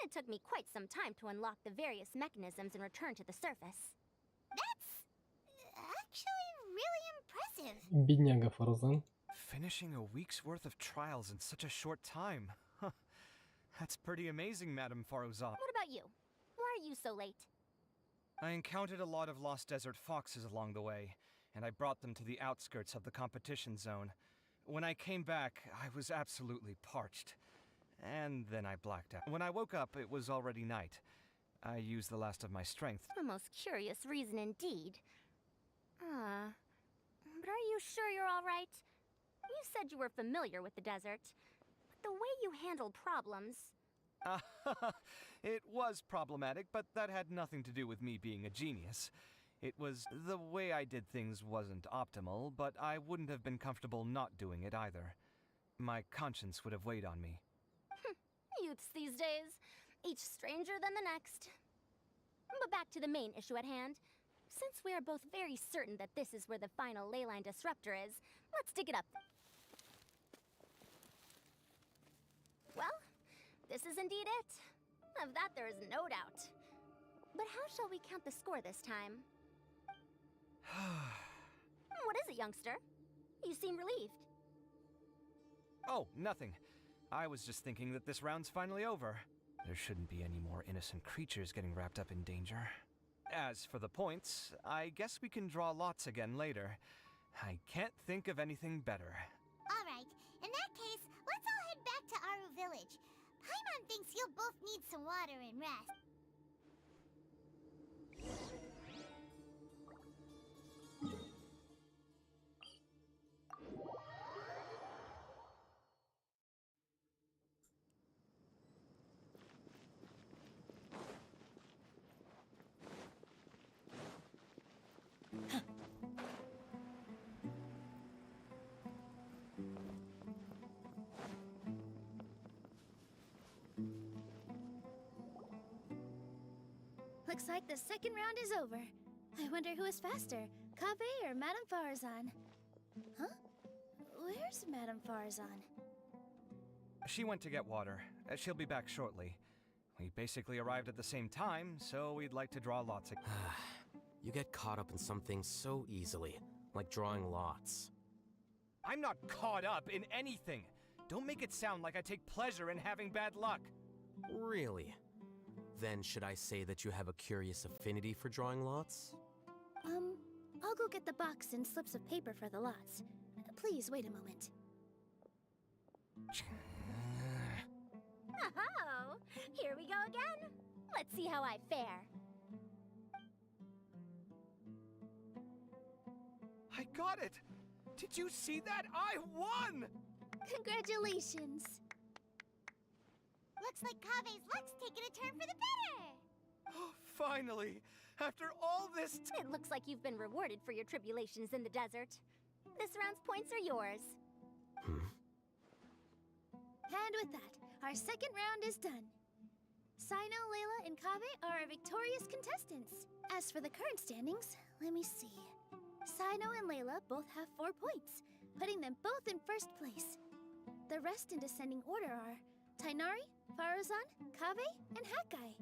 It took me quite some time to unlock the various mechanisms and return to the surface. That's actually really impressive. Бедняга Фарузан. Finishing a week's worth of trials in such a short time. Huh. That's pretty amazing, Madame Faruzan. What about you? Why are you so late? I encountered a lot of lost desert foxes along the way, and I brought them to the outskirts of the competition zone. When I came back, I was absolutely parched. And then I blacked out. When I woke up, it was already night. I used the last of my strength. A most curious reason indeed. But are you sure you're all right? You said you were familiar with the desert. But the way you handled problems... It was problematic, but that had nothing to do with me being a genius. It was the way I did things wasn't optimal, but I wouldn't have been comfortable not doing it either. My conscience would have weighed on me. Youths these days, each stranger than the next. But back to the main issue at hand. Since we are both very certain that this is where the final leyline disruptor is, let's dig it up. Well, this is indeed it. Of that there is no doubt. But how shall we count the score this time? What is it, youngster? You seem relieved. Oh, nothing. I was just thinking that this round's finally over. There shouldn't be any more innocent creatures getting wrapped up in danger. As for the points, I guess we can draw lots again later. I can't think of anything better. Alright, in that case, let's all head back to Aru Village. Paimon thinks you'll both need some water and rest. Looks like the second round is over. I wonder who is faster, Kave or Madame Faruzan? Huh? Where's Madame Faruzan? She went to get water. She'll be back shortly. We basically arrived at the same time, so we'd like to draw lots again. You get caught up in some things so easily, like drawing lots. I'm not caught up in anything! Don't make it sound like I take pleasure in having bad luck! Really? Then should I say that you have a curious affinity for drawing lots? I'll go get the box and slips of paper for the lots. Please wait a moment. Let's see how I fare. I got it! Did you see that? I won! Congratulations! Looks like Kave's luck's taking a turn for the better. Oh, finally! After all this It looks like you've been rewarded for your tribulations in the desert. This round's points are yours. And with that, our second round is done. Sino, Layla, and Kave are our victorious contestants. As for the current standings, let me see. Sino and Layla both have 4 points, putting them both in first place. The rest in descending order are Tainari, Faruzan, Kave, and Hakai.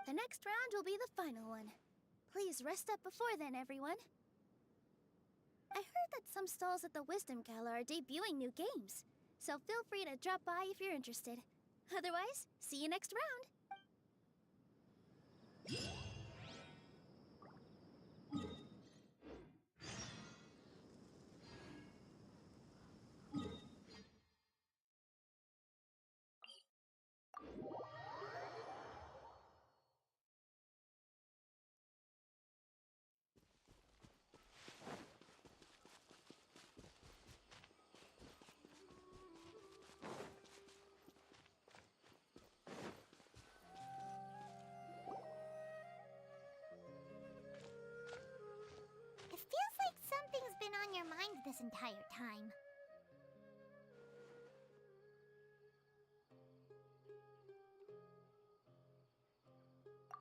The next round will be the final one. Please rest up before then, everyone. I heard that some stalls at the Wisdom Gala are debuting new games, so feel free to drop by if you're interested. Otherwise, see you next round! It feels like something's been on your mind this entire time.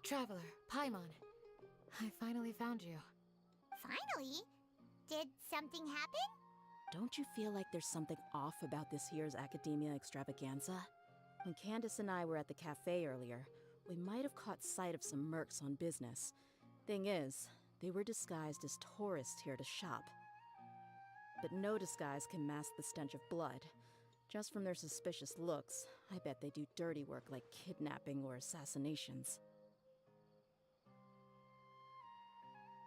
Traveler, Paimon. I finally found you. Finally? Did something happen? Don't you feel like there's something off about this year's Academia Extravaganza? When Candace and I were at the cafe earlier, we might have caught sight of some mercs on business. Thing is, they were disguised as tourists here to shop. But no disguise can mask the stench of blood. Just from their suspicious looks, I bet they do dirty work like kidnapping or assassinations.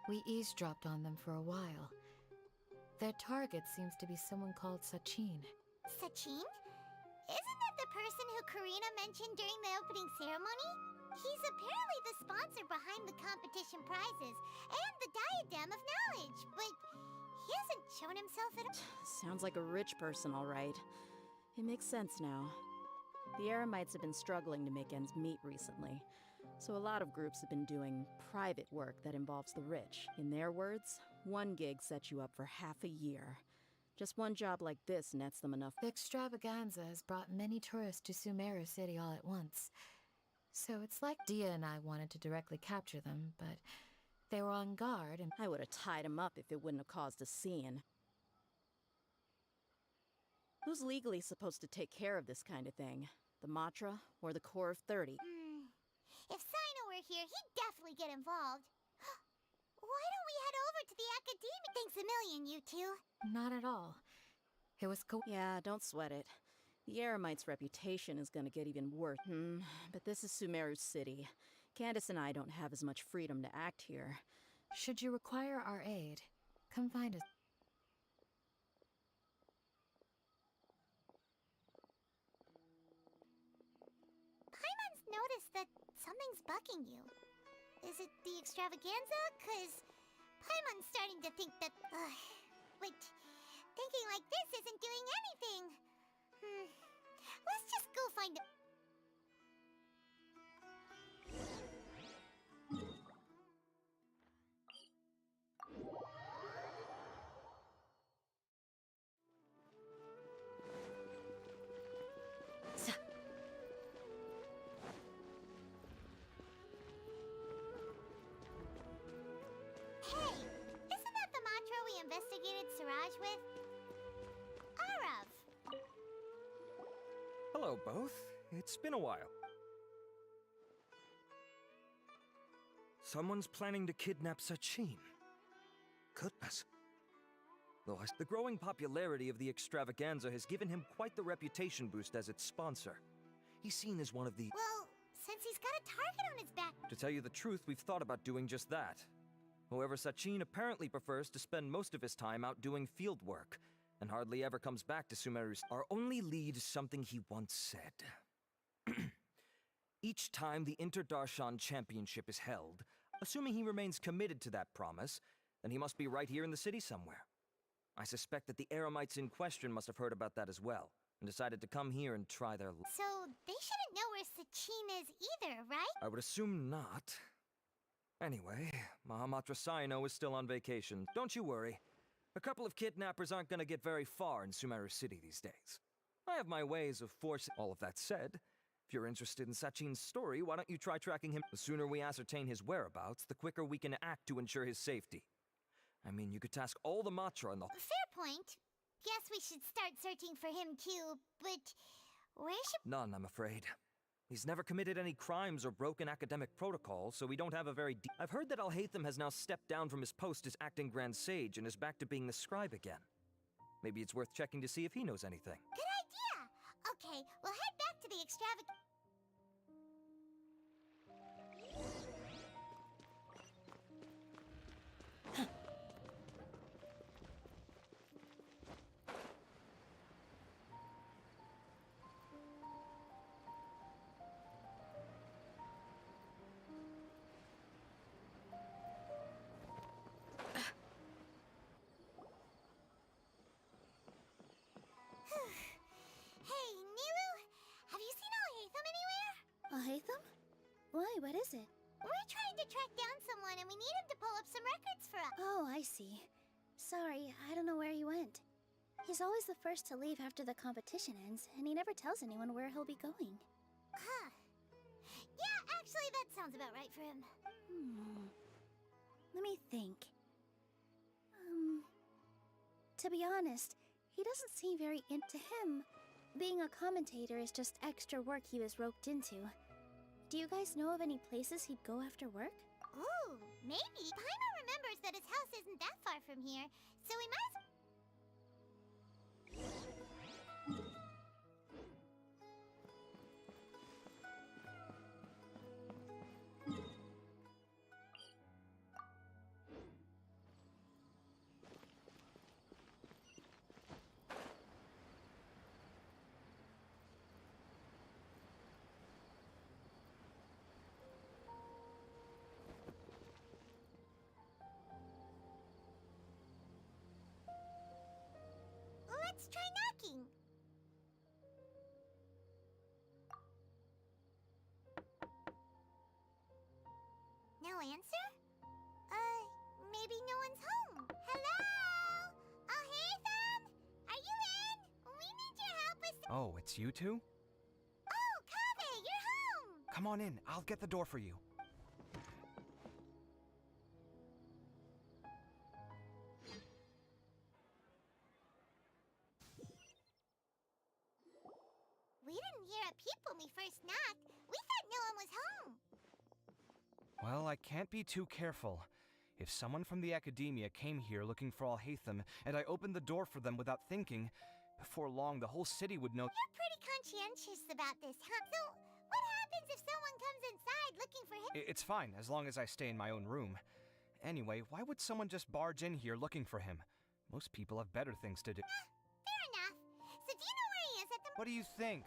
We eavesdropped on them for a while. Their target seems to be someone called Sachin. Sachin? Isn't that the person who Karina mentioned during the opening ceremony? He's apparently the sponsor behind the competition prizes and the diadem of knowledge, but he hasn't shown himself at all. Sounds like a rich person, all right. It makes sense now. The Eremites have been struggling to make ends meet recently, so a lot of groups have been doing private work that involves the rich. In their words, one gig sets you up for half a year. Just one job like this nets them enough. The extravaganza has brought many tourists to Sumeru City all at once. So it's like Dia and I wanted to directly capture them, but they were on guard and I would have tied him up if it wouldn't have caused a scene. Who's legally supposed to take care of this kind of thing? The Matra or the Core of 30? If Sino were here, he'd definitely get involved. Why don't we head over to the academy? Thanks a million, you two. not at all. It was Yeah, don't sweat it. The Eremite's reputation is gonna get even worse. But this is Sumeru City. Candace and I don't have as much freedom to act here. Should you require our aid, come find us. Paimon's noticed that something's bugging you. Is it the extravaganza? 'Cause Paimon's starting to think that... wait, thinking like this isn't doing anything. Let's just go find it. Hey, isn't that the mantra we investigated Siraj with? Arav! Hello, both. It's been a while. Someone's planning to kidnap Sachin. Goodness. The growing popularity of the extravaganza has given him quite the reputation boost as its sponsor. He's seen as one of the... Well, since he's got a target on his back... To tell you the truth, we've thought about doing just that. However, Sachin apparently prefers to spend most of his time out doing field work, and hardly ever comes back to Sumeru's. Our only lead is something he once said. Each time the Interdarshan Championship is held, assuming he remains committed to that promise, then he must be right here in the city somewhere. I suspect that the Eremites in question must have heard about that as well, and decided to come here and try their luck. So they shouldn't know where Sachin is either, right? I would assume not. Anyway, Mahamatra Saino is still on vacation. Don't you worry. A couple of kidnappers aren't gonna get very far in Sumeru City these days. I have my ways of forcing... All of that said, if you're interested in Sachin's story, why don't you try tracking him? The sooner we ascertain his whereabouts, the quicker we can act to ensure his safety. I mean, you could task all the Matra and the... Fair point. Guess we should start searching for him too, but where should... None, I'm afraid. He's never committed any crimes or broken academic protocol, so we don't have a very deep... I've heard that Alhaitham has now stepped down from his post as acting Grand Sage and is back to being the scribe again. Maybe it's worth checking to see if he knows anything. Good idea! Okay, we'll head back to the extravagant... Hey, Nilu, have you seen Alhaitham anywhere? Alhaitham? Why, what is it? We're trying to track down someone and we need him to pull up some records for us. Oh, I see. Sorry, I don't know where he went. He's always the first to leave after the competition ends, and he never tells anyone where he'll be going. Huh. Yeah, actually, that sounds about right for him. Let me think. To be honest, he doesn't seem very into him. Being a commentator is just extra work he was roped into. Do you guys know of any places he'd go after work? Ooh, maybe. Paimon remembers that his house isn't that far from here, so we might as... Let's try knocking. No answer? Maybe no one's home. Hello? Alhaitham? Are you in? We need your help with... Oh, it's you two? Oh, Kaveh, you're home! Come on in, I'll get the door for you. We didn't hear a peep when we first knocked. We thought no one was home. Well, I can't be too careful. If someone from the academia came here looking for Alhaitham, and I opened the door for them without thinking, before long the whole city would know— You're pretty conscientious about this, huh? So, what happens if someone comes inside looking for him? It's fine, as long as I stay in my own room. Anyway, why would someone just barge in here looking for him? Most people have better things to do. Fair enough. So do you know where he is at the... What do you think?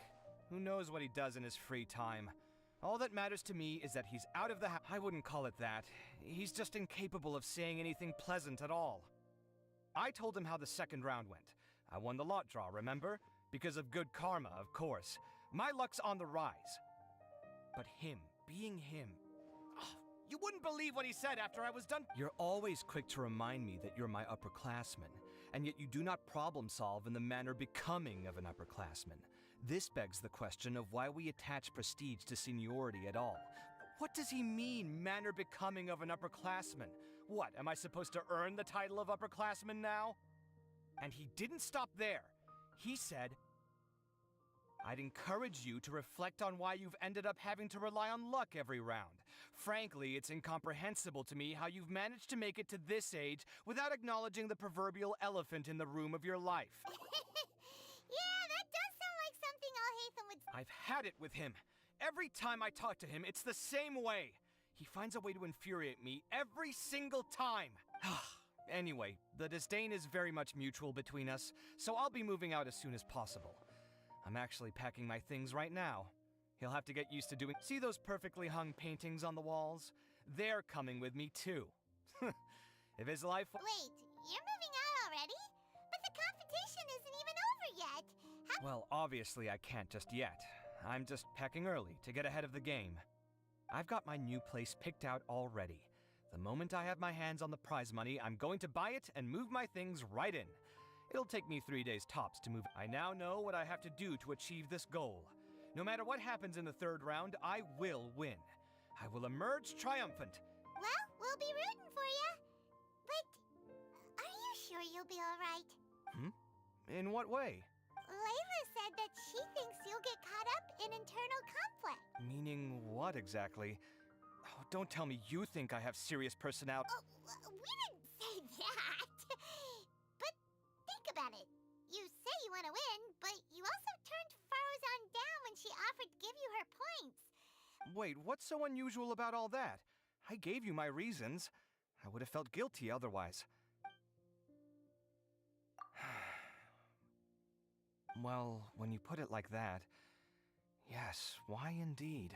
Who knows what he does in his free time? All that matters to me is that he's out of the house. I wouldn't call it that. He's just incapable of saying anything pleasant at all. I told him how the second round went. I won the lot draw, remember? Because of good karma, of course. My luck's on the rise. But him, being him... Oh, you wouldn't believe what he said after I was done. You're always quick to remind me that you're my upperclassman, and yet you do not problem solve in the manner becoming of an upperclassman. This begs the question of why we attach prestige to seniority at all. What does he mean, manner becoming of an upperclassman? What, am I supposed to earn the title of upperclassman now? And he didn't stop there. He said, I'd encourage you to reflect on why you've ended up having to rely on luck every round. Frankly, it's incomprehensible to me how you've managed to make it to this age without acknowledging the proverbial elephant in the room of your life. Yeah, that does sound like something Alhaitham would... I've had it with him. Every time I talk to him, it's the same way. He finds a way to infuriate me every single time. Anyway, the disdain is very much mutual between us, so I'll be moving out as soon as possible. I'm actually packing my things right now. He'll have to get used to doing— See those perfectly hung paintings on the walls? They're coming with me too. If his life— Wait, you're moving out already? But the competition isn't even over yet. Well, obviously I can't just yet. I'm just packing early to get ahead of the game. I've got my new place picked out already. The moment I have my hands on the prize money, I'm going to buy it and move my things right in. It'll take me 3 days tops to move. I now know what I have to do to achieve this goal. No matter what happens in the third round, I will win. I will emerge triumphant. Well, we'll be rooting for you. But are you sure you'll be alright? In what way? Layla said that she thinks you'll get caught up in internal conflict. Meaning what exactly? Oh, don't tell me you think I have serious personality. Oh, we didn't say that. But think about it. You say you want to win, but you also turned Faruzan down when she offered to give you her points. Wait, what's so unusual about all that? I gave you my reasons. I would have felt guilty otherwise. Well, when you put it like that, yes, why indeed?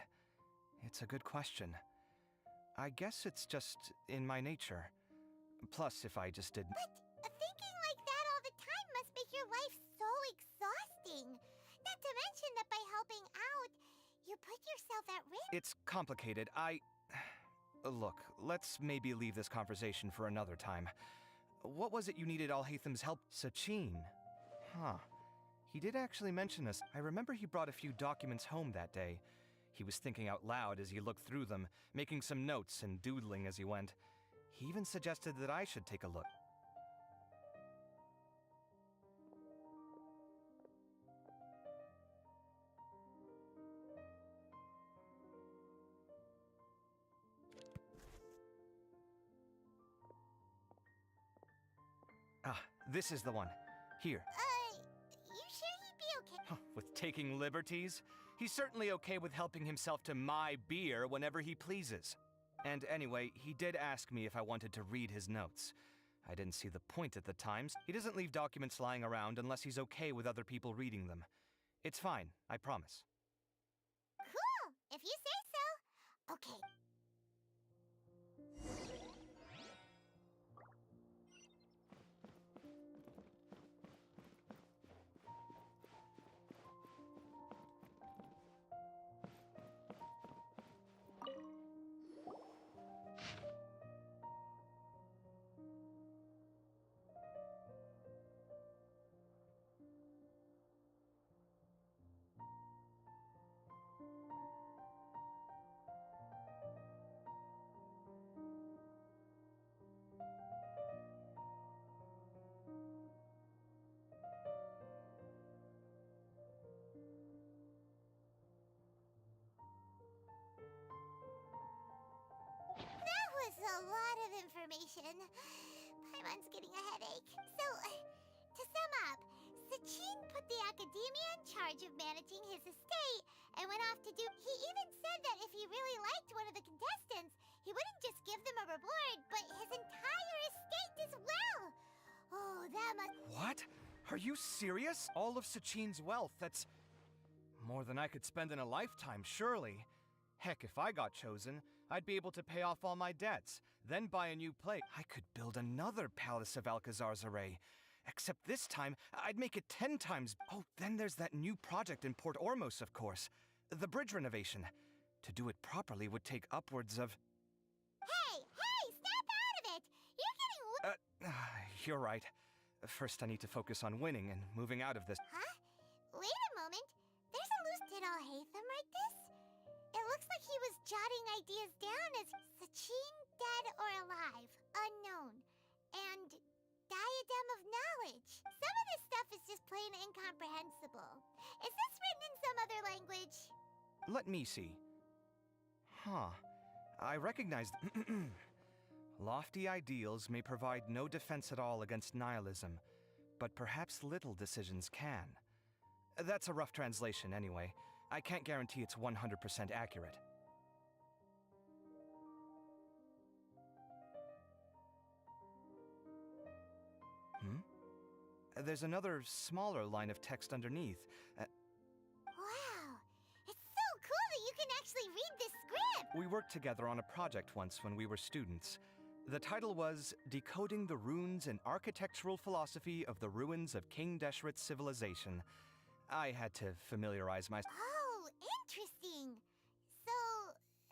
It's a good question. I guess it's just in my nature. Plus, if I just did— But thinking like that all the time must make your life so exhausting. Not to mention that by helping out, you put yourself at risk. It's complicated. Look, let's maybe leave this conversation for another time. What was it you needed Alhaitham's help? Sachin. Huh. He did actually mention us. I remember he brought a few documents home that day. He was thinking out loud as he looked through them, making some notes and doodling as he went. He even suggested that I should take a look. Ah, this is the one. Here. You sure he'd be okay? With taking liberties? He's certainly okay with helping himself to my beer whenever he pleases. And anyway, he did ask me if I wanted to read his notes. I didn't see the point at the time. He doesn't leave documents lying around unless he's okay with other people reading them. It's fine, I promise. Cool, if you say so. Okay. That was a lot of information. Paimon's getting a headache. So, to sum up, Sachin put the academia in charge of managing his estate and went off to do— He even said that if he really liked one of the contestants, he wouldn't just give them a reward, but his entire estate as well. Oh, that must— What? Are you serious? All of Sachin's wealth, that's more than I could spend in a lifetime, surely. Heck, if I got chosen, I'd be able to pay off all my debts, then buy a new place. I could build another Palace of Alcazar's Array. Except this time, I'd make it 10 times. Oh, then there's that new project in Port Ormos, of course. The bridge renovation. To do it properly would take upwards of— Hey, snap out of it! You're getting— You're right. First, I need to focus on winning and moving out of this. Huh? Wait a moment. There's a loose Did Alhaitham write this? It looks like he was jotting ideas down as Sachin, dead or alive, unknown, and diadem of knowledge. Some of this stuff is just plain incomprehensible. Is this written in some other language? Let me see. Huh. I recognize... Lofty ideals may provide no defense at all against nihilism, but perhaps little decisions can. That's a rough translation anyway. I can't guarantee it's 100% accurate. There's another smaller line of text underneath. Wow! It's so cool that you can actually read this script! We worked together on a project once when we were students. The title was Decoding the Runes and Architectural Philosophy of the Ruins of King Deshret's Civilization. I had to familiarize myself. Oh, interesting! So,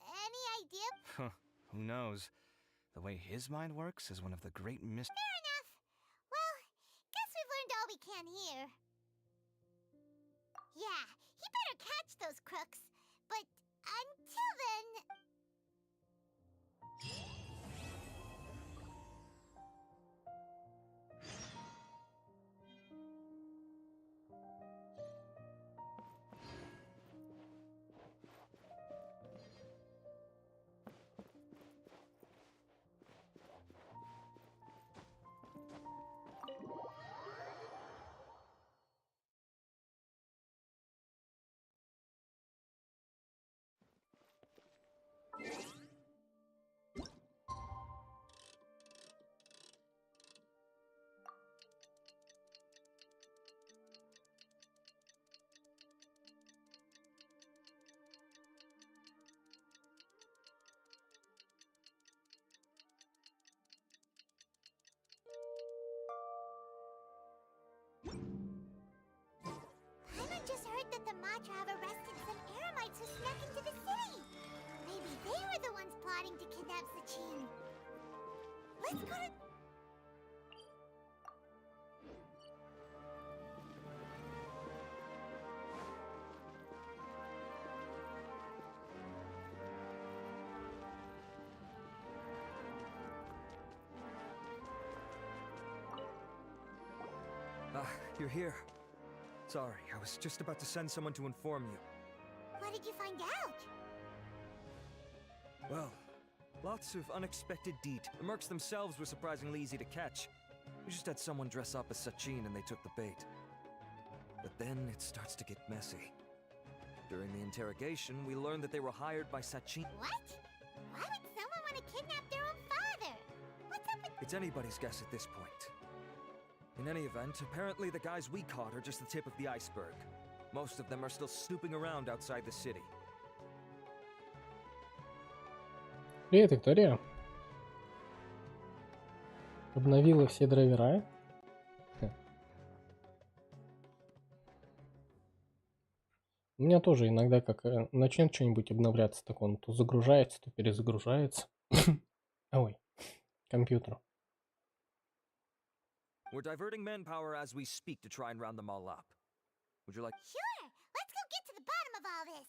any idea? Who knows? The way his mind works is one of the great mysteries. Fair enough. Well, guess we've learned all we can here. Yeah, he better catch those crooks. But until then... Paimon just heard that the Matra have arrested some Eremites who snuck into the city. Maybe they were the ones plotting to kidnap Sachin. Let's go to... You're here. Sorry, I was just about to send someone to inform you. What did you find out? Well, lots of unexpected details. The mercs themselves were surprisingly easy to catch. We just had someone dress up as Sachin and they took the bait. But then it starts to get messy. During the interrogation, we learned that they were hired by Sachin. What? Why would someone want to kidnap their own father? What's up with... It's anybody's guess at this point. In any event, apparently the guys we caught are just the tip of the iceberg. Most of them are still snooping around outside the city. Привет, Виктория. Обновила все драйвера. У меня тоже иногда, как начнет что-нибудь обновляться, так он то загружается, то перезагружается. Ой, компьютер. We're diverting manpower as we speak to try and round them all up. Would you like... Sure! Let's go get to the bottom of all this!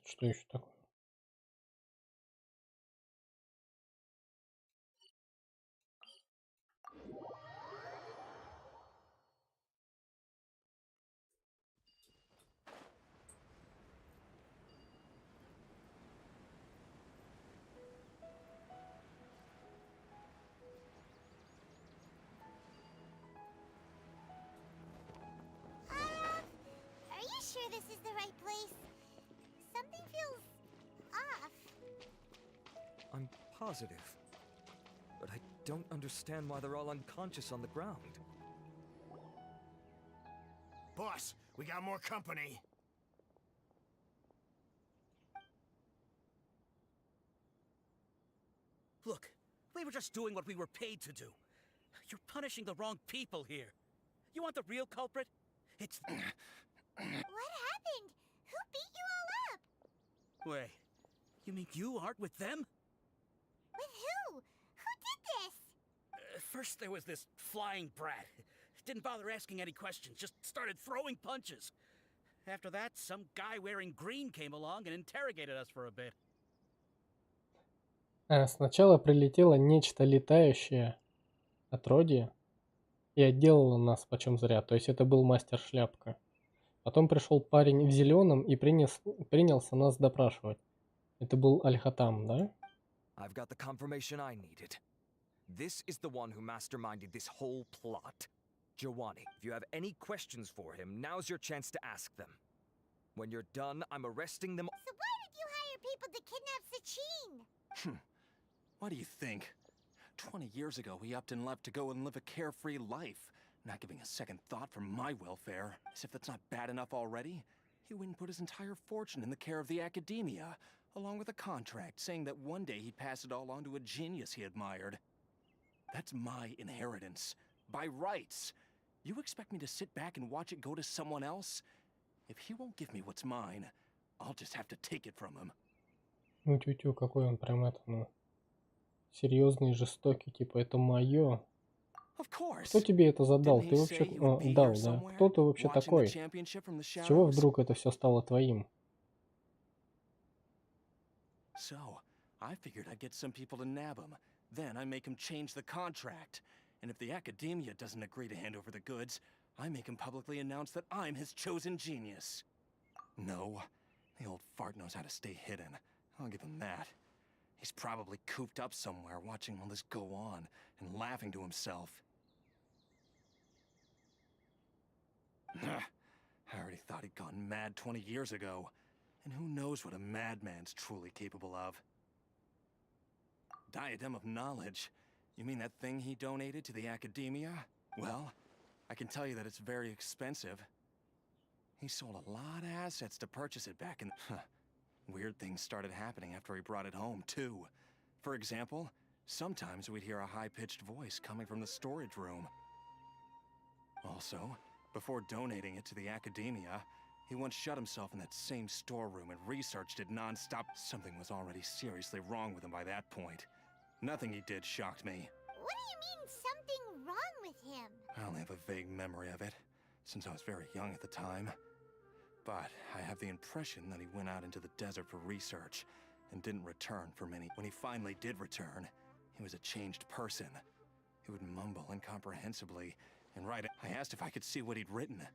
Что еще такое? Are you sure this is the right place? Something feels off. I'm positive. But I don't understand why they're all unconscious on the ground. Boss, we got more company. Look, we were just doing what we were paid to do. You're punishing the wrong people here. You want the real culprit? It's... What happened? Who beat you all up? Wait, you mean you aren't with them? With who? Who did this? First there was this flying brat. Didn't bother asking any questions, just started throwing punches. After that, some guy wearing green came along and interrogated us for a bit. Сначала прилетело нечто летающее отродье и отделало нас почем зря. То есть это был мастер шляпка. Потом пришел парень в зеленом и принялся нас допрашивать. Это был Аль-Хатам, да? I've got the confirmation I needed. This is the one who masterminded this whole plot. Giovanni, if you have any questions for him, now's your chance to ask them. When you're done, I'm arresting them. So why did you hire people to kidnap Sachin? What do you think? 20 years ago, he upped and left to go and live a carefree life, not giving a second thought for my welfare. As if that's not bad enough already, he went and put his entire fortune in the care of the academia, along with a contract saying that one day he'd pass it all on to a genius he admired. That's my inheritance, by rights. You expect me to sit back and watch it go to someone else? If he won't give me what's mine, I'll just have to take it from him. Ну, тю-тю, какой он прям это, ну, серьезный и жестокий, типа, это мое. Кто тебе это задал? Ты вообще дал, да? Кто ты вообще такой? С чего вдруг это все стало твоим? So, I figured I'd get some people to nab him. Then I make him change the contract. And if the academia doesn't agree to hand over the goods, I make him publicly announce that I'm his chosen genius. No, the old fart knows how to stay hidden. I'll give him that. He's probably cooped up somewhere watching all this go on and laughing to himself. I already thought he'd gone mad 20 years ago. And who knows what a madman's truly capable of. Diadem of Knowledge? You mean that thing he donated to the academia? Well, I can tell you that it's very expensive. He sold a lot of assets to purchase it back in... Weird things started happening after he brought it home, too. For example, sometimes we'd hear a high-pitched voice coming from the storage room. Also, before donating it to the academia, he once shut himself in that same storeroom and researched it non-stop. Something was already seriously wrong with him by that point. Nothing he did shocked me. What do you mean, something wrong with him? I only have a vague memory of it, since I was very young at the time. But I have the impression that he went out into the desert for research and didn't return for many. When he finally did return, he was a changed person. He would mumble incomprehensibly and write. I asked if I could see what he'd written,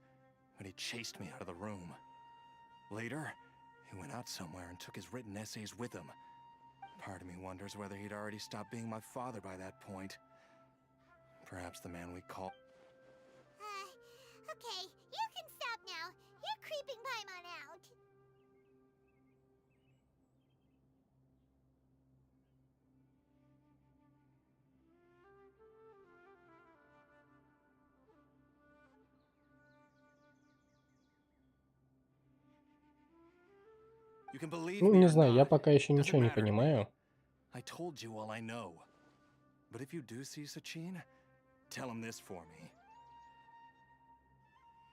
but he chased me out of the room. Later, he went out somewhere and took his written essays with him. Part of me wonders whether he'd already stopped being my father by that point. Perhaps the man we call... Okay, you can stop now. You're creeping Paimon out. You can believe Ну, me не or знаю, я not, пока еще doesn't ничего не matter to me. понимаю. I told you all I know. But if you do see Sachin, tell him this for me.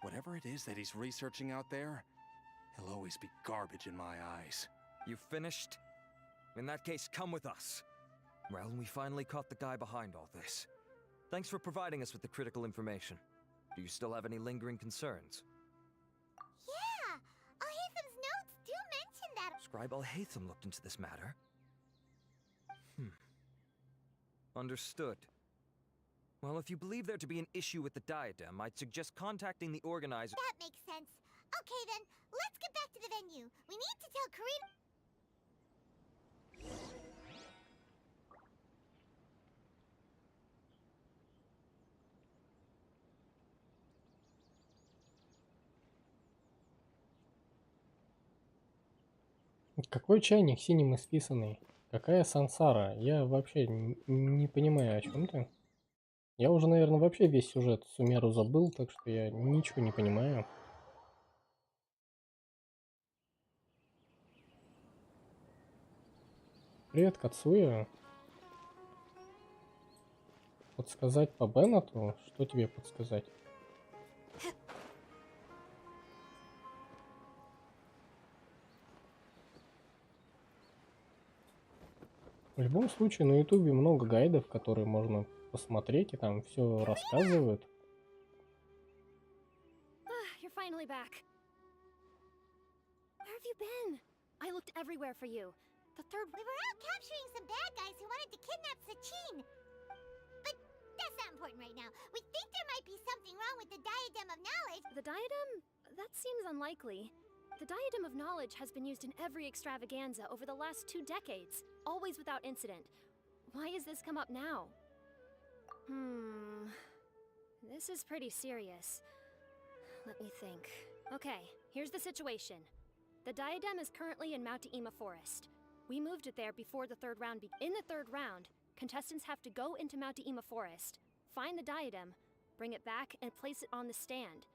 Whatever it is that he's researching out there, he'll always be garbage in my eyes. You finished? In that case, come with us. Well, we finally caught the guy behind all this. Thanks for providing us with the critical information. Do you still have any lingering concerns? Yeah, Al-Haytham's notes do mention that. Scribe Al-Haytham looked into this matter. Understood. Well, if you believe there to be an issue with the diadem, I'd suggest contacting the organizer. That makes sense. Okay then, let's get back to the venue. We need to tell Karina... Какой чайник синим исписанный? Какая сансара? Я вообще не понимаю, о чем ты. Я уже, наверное, вообще весь сюжет Сумеру забыл, так что я ничего не понимаю. Привет, Кацуя. Подсказать по Беннету? Что тебе подсказать? В любом случае, на ютубе много гайдов, которые можно посмотреть, и там все рассказывают. You're finally back. Where have you been? I looked everywhere for you. The third... We were out capturing some bad guys who wanted to kidnap Sachin. But that's not important right now. We think there might be something wrong with the Diadem of Knowledge. The diadem? That seems unlikely. The Diadem of Knowledge has been used in every extravaganza over the last 2 decades, always without incident. Why has this come up now? This is pretty serious. Let me think. Okay, here's the situation. The diadem is currently in Mount Ima Forest. We moved it there before the third round. In the third round, contestants have to go into Mount Ima Forest, find the diadem, bring it back, and place it on the stand.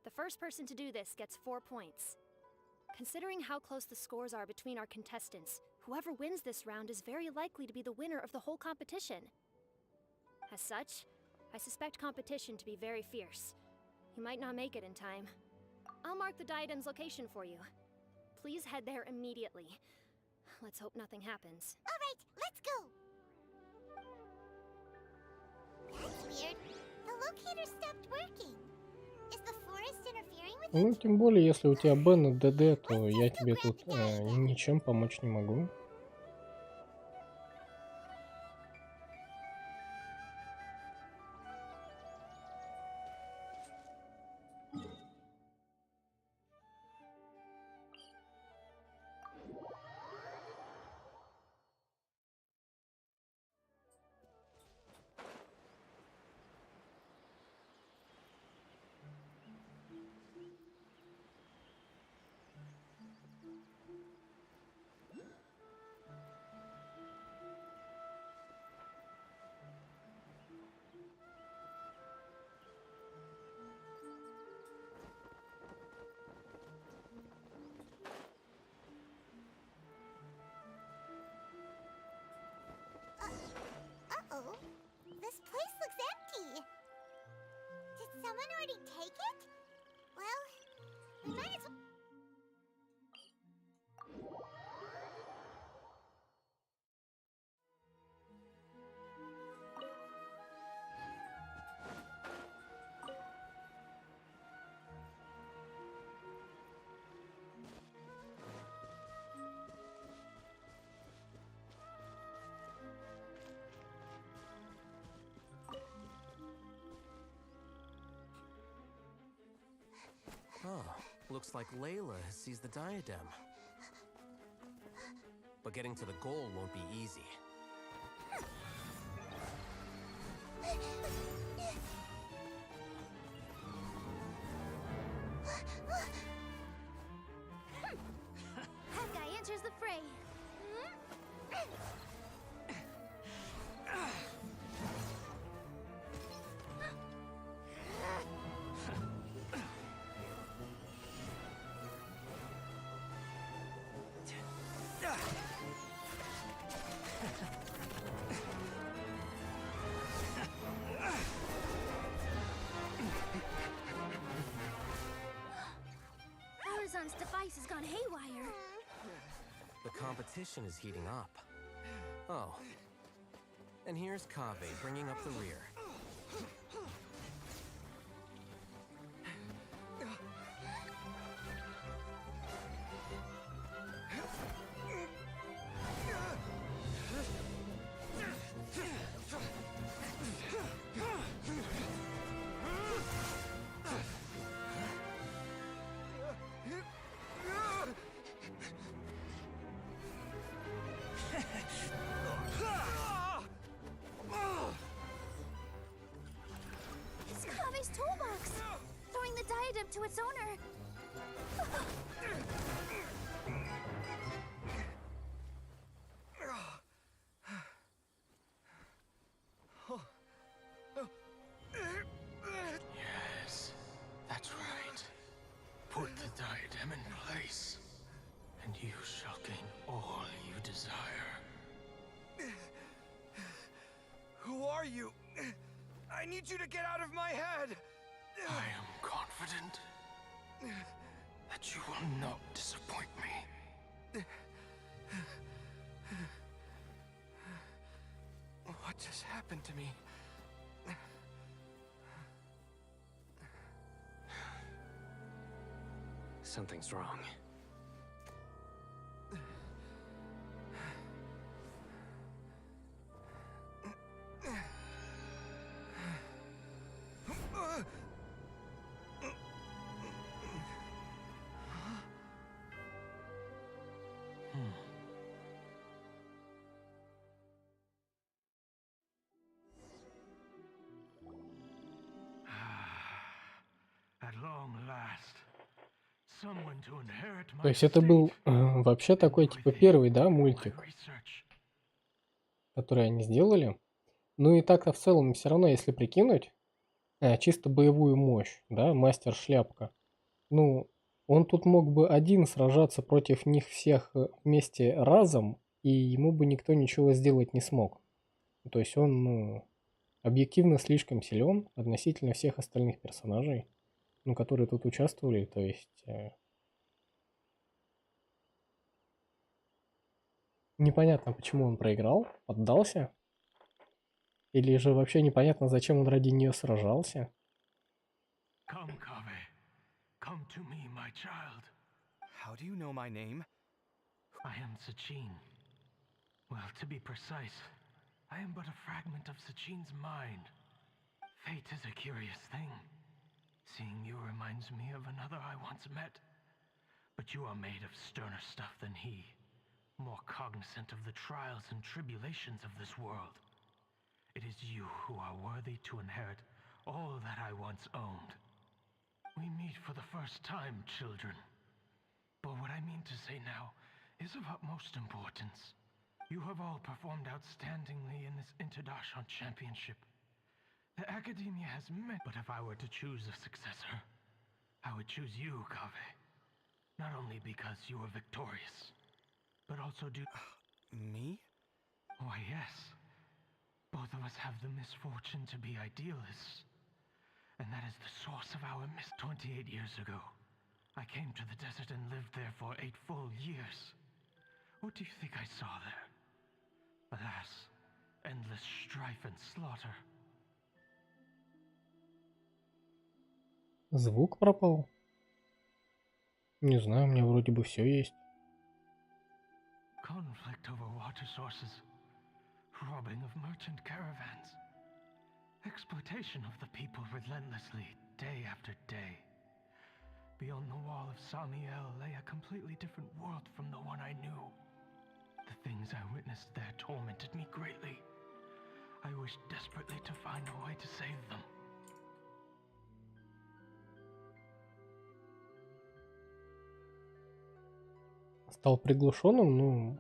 The first person to do this gets 4 points. Considering how close the scores are between our contestants, whoever wins this round is very likely to be the winner of the whole competition. As such, I suspect competition to be very fierce. You might not make it in time. I'll mark the diadem's location for you. Please head there immediately. Let's hope nothing happens. Alright, let's go! That's weird. The locator stopped working. Is the forest interfering with Ну, тем более, если у тебя Б на ДД, то я тебе тут ничем помочь не могу. Uh-oh. This place looks empty. Did someone already take it? Well, we might as well... Oh, looks like Layla has seized the diadem. But getting to the goal won't be easy. That guy enters the fray. Horizon's device has gone haywire. The competition is heating up. Oh. And here's Kaveh bringing up the rear. It's Kave's toolbox! Throwing the diadem to its owner! Yes, that's right. Put the diadem in place, and you shall gain all you desire. Who are you? I need you to get out of my head! I am confident that you will not disappoint me. What just happened to me? Something's wrong. someone to inherit То my есть это был estate. вообще такой типа первый, да, мультик, который они сделали. Ну и так-то в целом все равно, если прикинуть, чисто боевую мощь, да, мастер шляпка. Ну, он тут мог бы один сражаться против них всех вместе разом, и ему бы никто ничего сделать не смог. То есть он, ну, объективно слишком силен относительно всех остальных персонажей, ну, которые тут участвовали. То есть непонятно, почему он проиграл, поддался. Или же вообще непонятно, зачем он ради нее сражался. Come, Kave. Come to me, my child. How do you know my name? I am Sachin. Well, to be precise, I am but a fragment of Sachin's mind. Fate is a curious thing. Seeing you reminds me of another I once met. But you are made of sterner stuff than he, more cognizant of the trials and tribulations of this world. It is you who are worthy to inherit all that I once owned. We meet for the first time, children. But what I mean to say now is of utmost importance. You have all performed outstandingly in this Interdashon Championship. The Academia has met, but if I were to choose a successor, I would choose you, Kave. Not only because you were victorious, but also due... Me? Why, yes. Both of us have the misfortune to be idealists. And that is the source of our 28 years ago. I came to the desert and lived there for 8 full years. What do you think I saw there? Alas, endless strife and slaughter. Звук пропал. Не знаю, у меня вроде бы все есть. Conflict over water sources. Robbing of merchant caravans. Exploitation of the people relentlessly, day after day. Beyond the wall of Samiel lay a completely different world from the one I knew. The things I witnessed there tormented me greatly. I wished desperately to find a way to save them. Стал приглушенным, ну...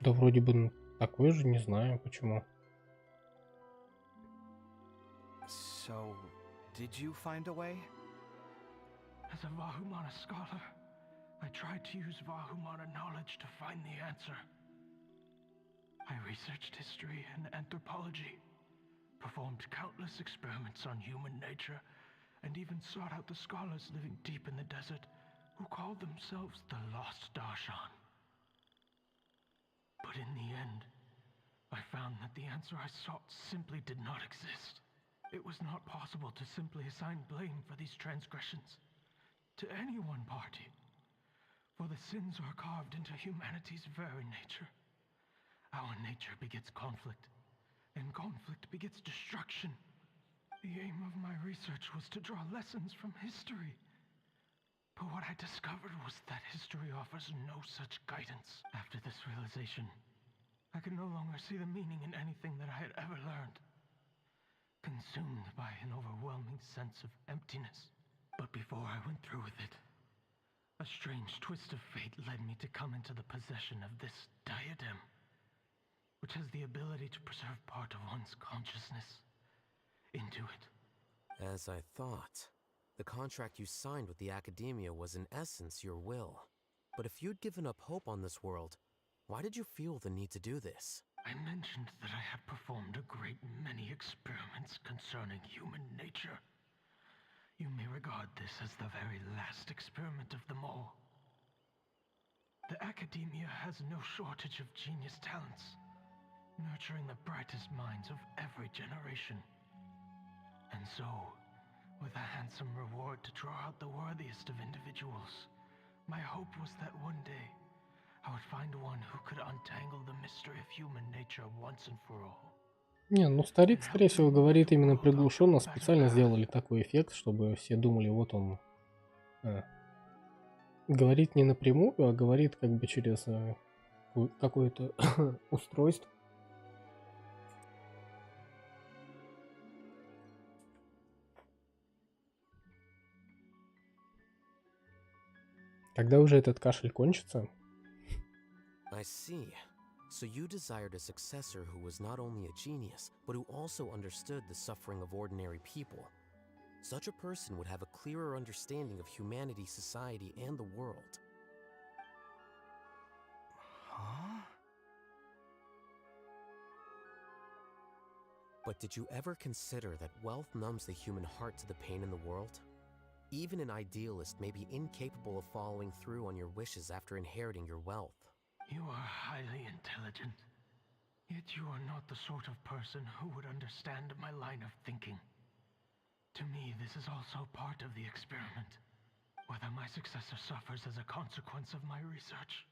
Да вроде бы такой же, не знаю почему. So, did you find a way? As a Vahumana scholar, I tried to use Vahumana knowledge to find the answer. I researched history and anthropology, performed countless experiments on human nature, and even sought out the scholars living deep in the desert who called themselves the Lost Darshan. But in the end, I found that the answer I sought simply did not exist. It was not possible to simply assign blame for these transgressions to any one party, for the sins are carved into humanity's very nature. Our nature begets conflict, and conflict begets destruction. The aim of my research was to draw lessons from history. But what I discovered was that history offers no such guidance. After this realization, I could no longer see the meaning in anything that I had ever learned. Consumed by an overwhelming sense of emptiness. But before I went through with it, a strange twist of fate led me to come into the possession of this diadem, which has the ability to preserve part of one's consciousness into it. As I thought. The contract you signed with the Academia was in essence your will. But if you'd given up hope on this world, why did you feel the need to do this? I mentioned that I had performed a great many experiments concerning human nature. You may regard this as the very last experiment of them all. The Academia has no shortage of genius talents, nurturing the brightest minds of every generation. And so, with a handsome reward to draw out the worthiest of individuals, my hope was that one day I would find one who could untangle the mystery of human nature once and for all. Не, ну старик, скорее всего, говорит именно приглушенно, специально сделали такой эффект, чтобы все думали, вот он говорит не напрямую, а говорит как бы через какое-то устройство. Когда уже этот кашель кончится? I see. So you desired a successor who was not only a genius, but who also understood the suffering of ordinary people. Such a person would have a clearer understanding of humanity, society, and the world. Huh? But did you ever consider that wealth numbs the human heart to the pain in the world? Even an idealist may be incapable of following through on your wishes after inheriting your wealth. You are highly intelligent, yet you are not the sort of person who would understand my line of thinking. To me, this is also part of the experiment. Whether my successor suffers as a consequence of my research,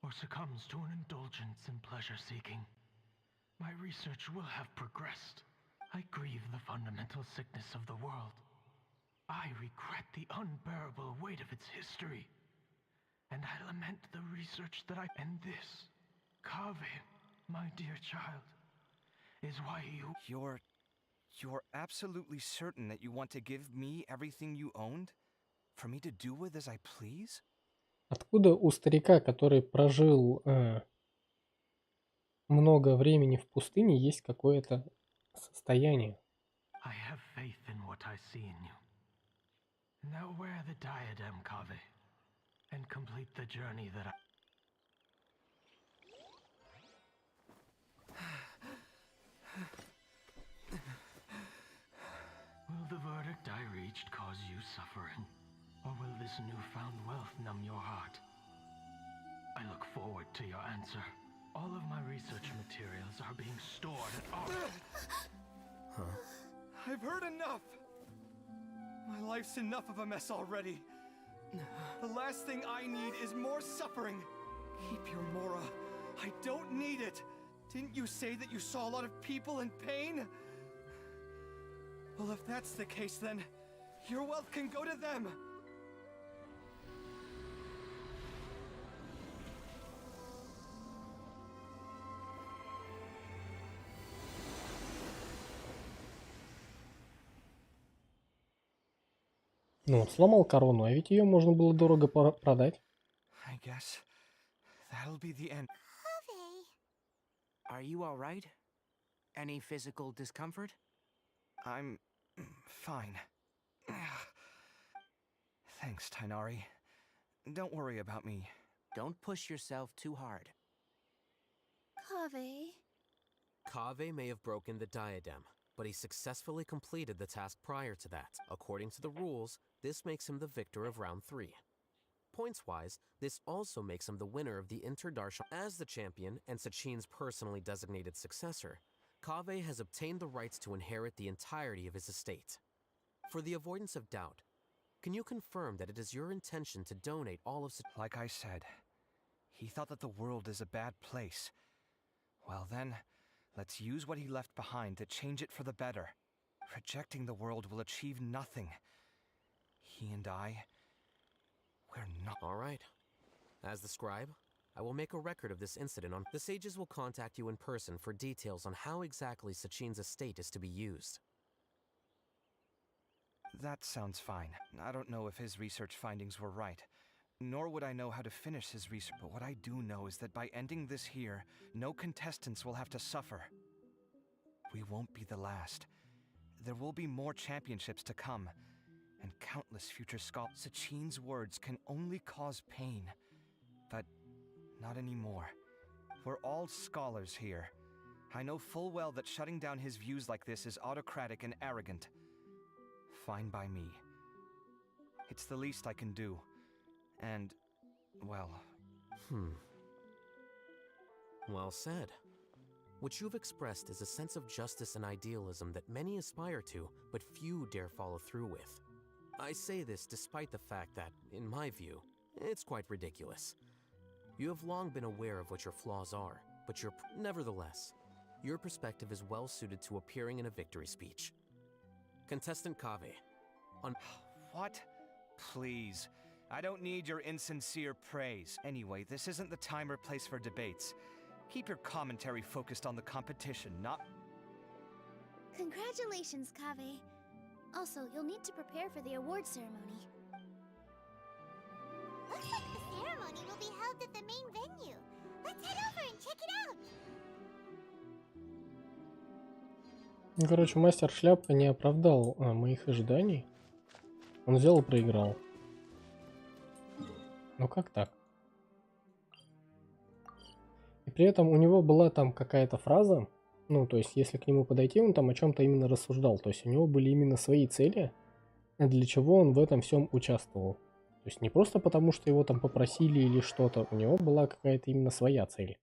or succumbs to an indulgence in pleasure-seeking, my research will have progressed. I grieve the fundamental sickness of the world. I regret the unbearable weight of its history. And I lament the research that I... And this, Kaveh, my dear child, is why you... You're absolutely certain that you want to give me everything you owned? For me to do with as I please? Откуда у старика, который прожил много времени в пустыне, есть какое-то состояние? I have faith in what I see in you. Now wear the diadem, Kaveh, and complete the journey that I... Will the verdict I reached cause you suffering? Or will this newfound wealth numb your heart? I look forward to your answer. All of my research materials are being stored at our... Huh? I've heard enough! My life's enough of a mess already. The last thing I need is more suffering. Keep your Mora. I don't need it. Didn't you say that you saw a lot of people in pain? Well, if that's the case, then your wealth can go to them. Ну вот, сломал корону, а ведь ее можно было дорого продать. I guess that'll be the end. Are you all right? Any physical discomfort? I'm fine. Thanks, Tainari. Don't worry about me. Don't push yourself too hard. Kaveh. Kaveh may have broken the diadem, but he successfully completed the task prior to that. According to the rules, this makes him the victor of round 3. Points-wise, this also makes him the winner of the Interdarshan. As the champion and Sachin's personally designated successor, Kaveh has obtained the rights to inherit the entirety of his estate. For the avoidance of doubt, can you confirm that it is your intention to donate all of... Like I said, he thought that the world is a bad place. Well then, let's use what he left behind to change it for the better. Rejecting the world will achieve nothing. He and I... we're not... All right. As the scribe, I will make a record of this incident on... The sages will contact you in person for details on how exactly Sachin's estate is to be used. That sounds fine. I don't know if his research findings were right, nor would I know how to finish his research, but what I do know is that by ending this here, no contestants will have to suffer. We won't be the last. There will be more championships to come, and countless future scholars. Sachin's words can only cause pain, but not anymore. We're all scholars here. I know full well that shutting down his views like this is autocratic and arrogant. Fine by me. It's the least I can do. And, well... Well said. What you've expressed is a sense of justice and idealism that many aspire to, but few dare follow through with. I say this despite the fact that, in my view, it's quite ridiculous. You have long been aware of what your flaws are, but nevertheless, your perspective is well suited to appearing in a victory speech. Contestant Kaveh, on... What? Please. I don't need your insincere praise. Anyway, this isn't the time or place for debates. Keep your commentary focused on the competition, not... Congratulations, Kaveh. Also, you'll need to prepare for the award ceremony. Looks be held at the main venue. Let's head over and check it out. Ну, короче, мастер шляпы не оправдал моих ожиданий. Он взял и проиграл. Ну как так? И при этом у него была там какая-то фраза, ну, то есть, если к нему подойти, он там о чем-то именно рассуждал. То есть, у него были именно свои цели, для чего он в этом всем участвовал. То есть, не просто потому, что его там попросили или что-то. У него была какая-то именно своя цель.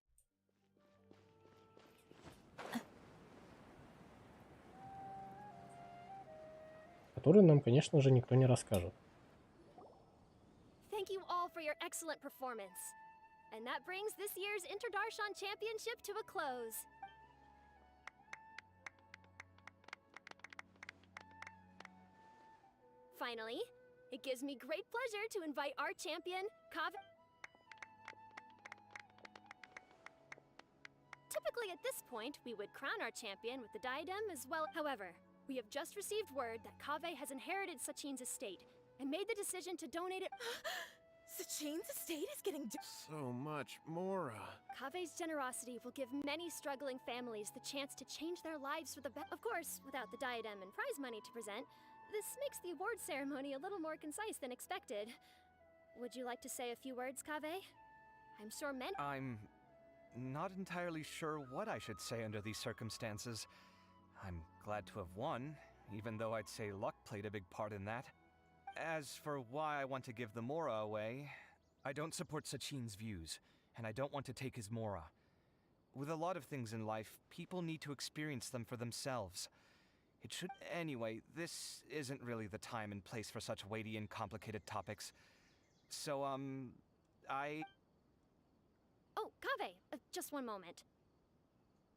Которую нам, конечно же, никто не расскажет. Thank you all for your excellent performance. And that brings this year's Interdarshan Championship to a close. Finally, it gives me great pleasure to invite our champion, Kave. Typically at this point, we would crown our champion with the diadem as well. However, we have just received word that Kave has inherited Sachin's estate and made the decision to donate it. Sachin's estate is getting so much, Mora. Kave's generosity will give many struggling families the chance to change their lives for the best. Of course, without the diadem and prize money to present, this makes the award ceremony a little more concise than expected. Would you like to say a few words, Kave? I'm sure many— I'm not entirely sure what I should say under these circumstances. I'm glad to have won, even though I'd say luck played a big part in that. As for why I want to give the Mora away, I don't support Sachin's views, and I don't want to take his Mora. With a lot of things in life, people need to experience them for themselves. It should— Anyway, this isn't really the time and place for such weighty and complicated topics. So, I— Oh, Kave, just one moment.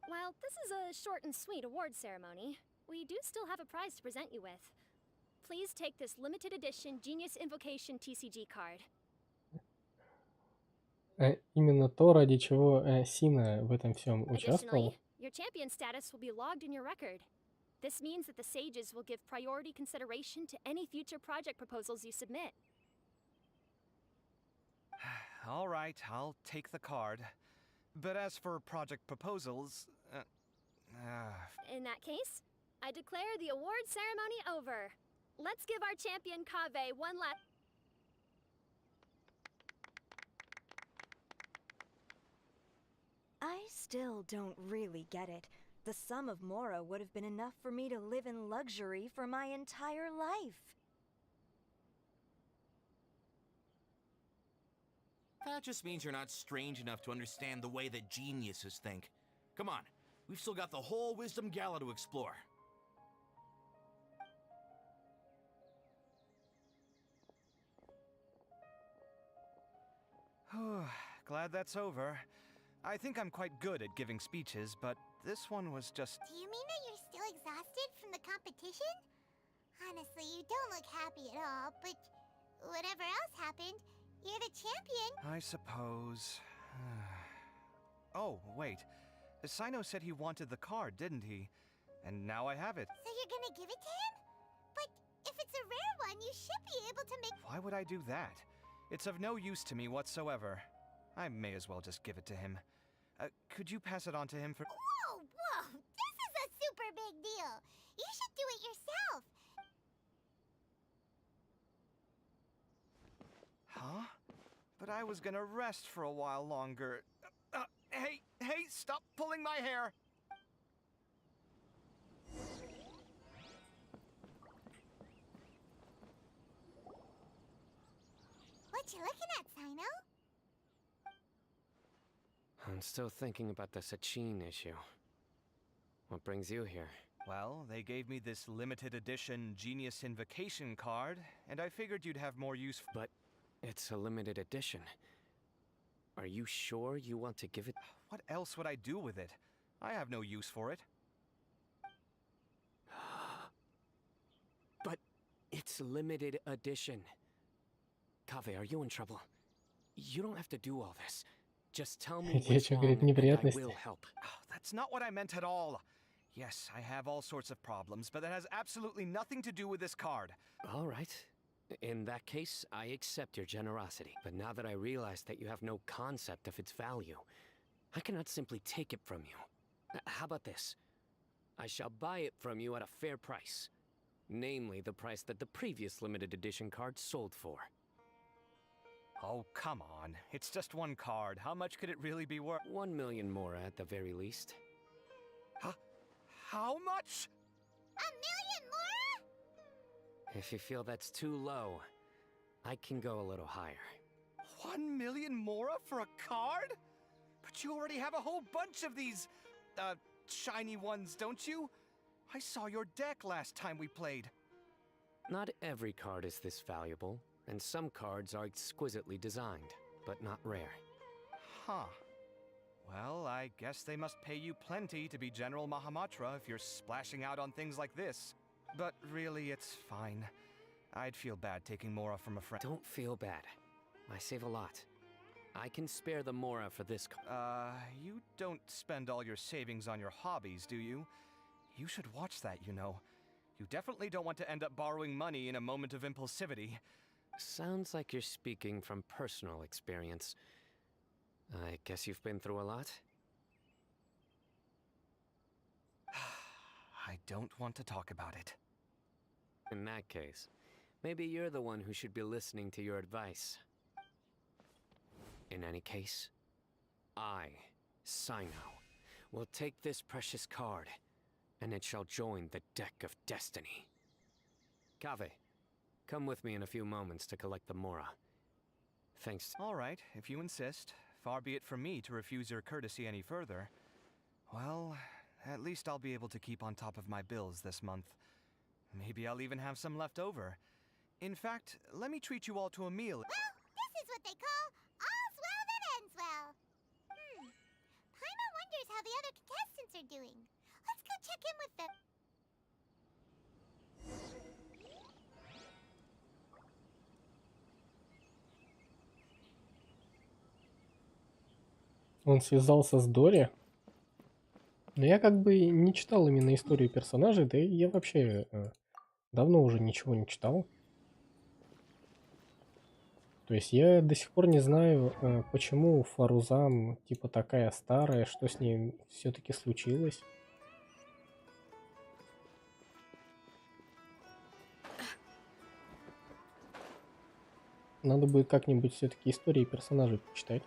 While this is a short and sweet award ceremony, we do still have a prize to present you with. Please take this limited edition Genius Invocation TCG card. Именно то, ради чего Сина в этом всем участвовал. Additionally, your champion status will be logged in your record. This means that the sages will give priority consideration to any future project proposals you submit. All right, I'll take the card. But as for project proposals, In that case, I declare the award ceremony over. Let's give our champion Kave one last— I still don't really get it. The sum of Mora would have been enough for me to live in luxury for my entire life. That just means you're not strange enough to understand the way that geniuses think. Come on, we've still got the whole Wisdom Gala to explore. Glad that's over. I think I'm quite good at giving speeches, but this one was just— Do you mean that you're still exhausted from the competition? Honestly, you don't look happy at all, but whatever else happened, you're the champion. I suppose. Oh, wait. Sino said he wanted the card, didn't he? And now I have it. So you're gonna give it to him? But if it's a rare one, you should be able to make— Why would I do that? It's of no use to me whatsoever. I may as well just give it to him. Could you pass it on to him for— Whoa, whoa! This is a super big deal! You should do it yourself! Huh? But I was gonna rest for a while longer. Hey, stop pulling my hair! What you looking at, Sino? I'm still thinking about the Sachin issue. What brings you here? Well, they gave me this limited edition Genius Invocation card, and I figured you'd have more use for— But it's a limited edition. Are you sure you want to give it— What else would I do with it? I have no use for it. But it's limited edition. Kave, are you in trouble? You don't have to do all this. Just tell me what's wrong and I will help. That's not what I meant at all. Yes, I have all sorts of problems, but that has absolutely nothing to do with this card. All right. In that case, I accept your generosity. But now that I realize that you have no concept of its value, I cannot simply take it from you. How about this? I shall buy it from you at a fair price. Namely, the price that the previous limited edition card sold for. Oh, come on. It's just one card. How much could it really be worth? 1 million more at the very least. How much? 1 million more? If you feel that's too low, I can go a little higher. 1 million mora for a card? But you already have a whole bunch of these, shiny ones, don't you? I saw your deck last time we played. Not every card is this valuable, and some cards are exquisitely designed, but not rare. Huh. Well, I guess they must pay you plenty to be General Mahamatra if you're splashing out on things like this. But really, it's fine. I'd feel bad taking mora from a friend. Don't feel bad. I save a lot. I can spare the mora for this you don't spend all your savings on your hobbies, do you? You should watch that, you know. You definitely don't want to end up borrowing money in a moment of impulsivity. Sounds like you're speaking from personal experience. I guess you've been through a lot? I don't want to talk about it. In that case, maybe you're the one who should be listening to your advice. In any case, I, Sino, will take this precious card, and it shall join the deck of destiny. Kaveh, come with me in a few moments to collect the mora. Thanks. All right, if you insist. Far be it from me to refuse your courtesy any further. Well, at least I'll be able to keep on top of my bills this month. Maybe I'll even have some left over. In fact, let me treat you all to a meal. Well, this is what they call all's well that ends well. Paimon wonders how the other contestants are doing. Let's go check in with them. Он связался с Дори. Но я как бы не читал именно историю персонажей, да и я вообще давно уже ничего не читал. То есть я до сих пор не знаю, почему Фарузан типа такая старая, что с ней все-таки случилось. Надо будет как-нибудь все-таки истории персонажей почитать.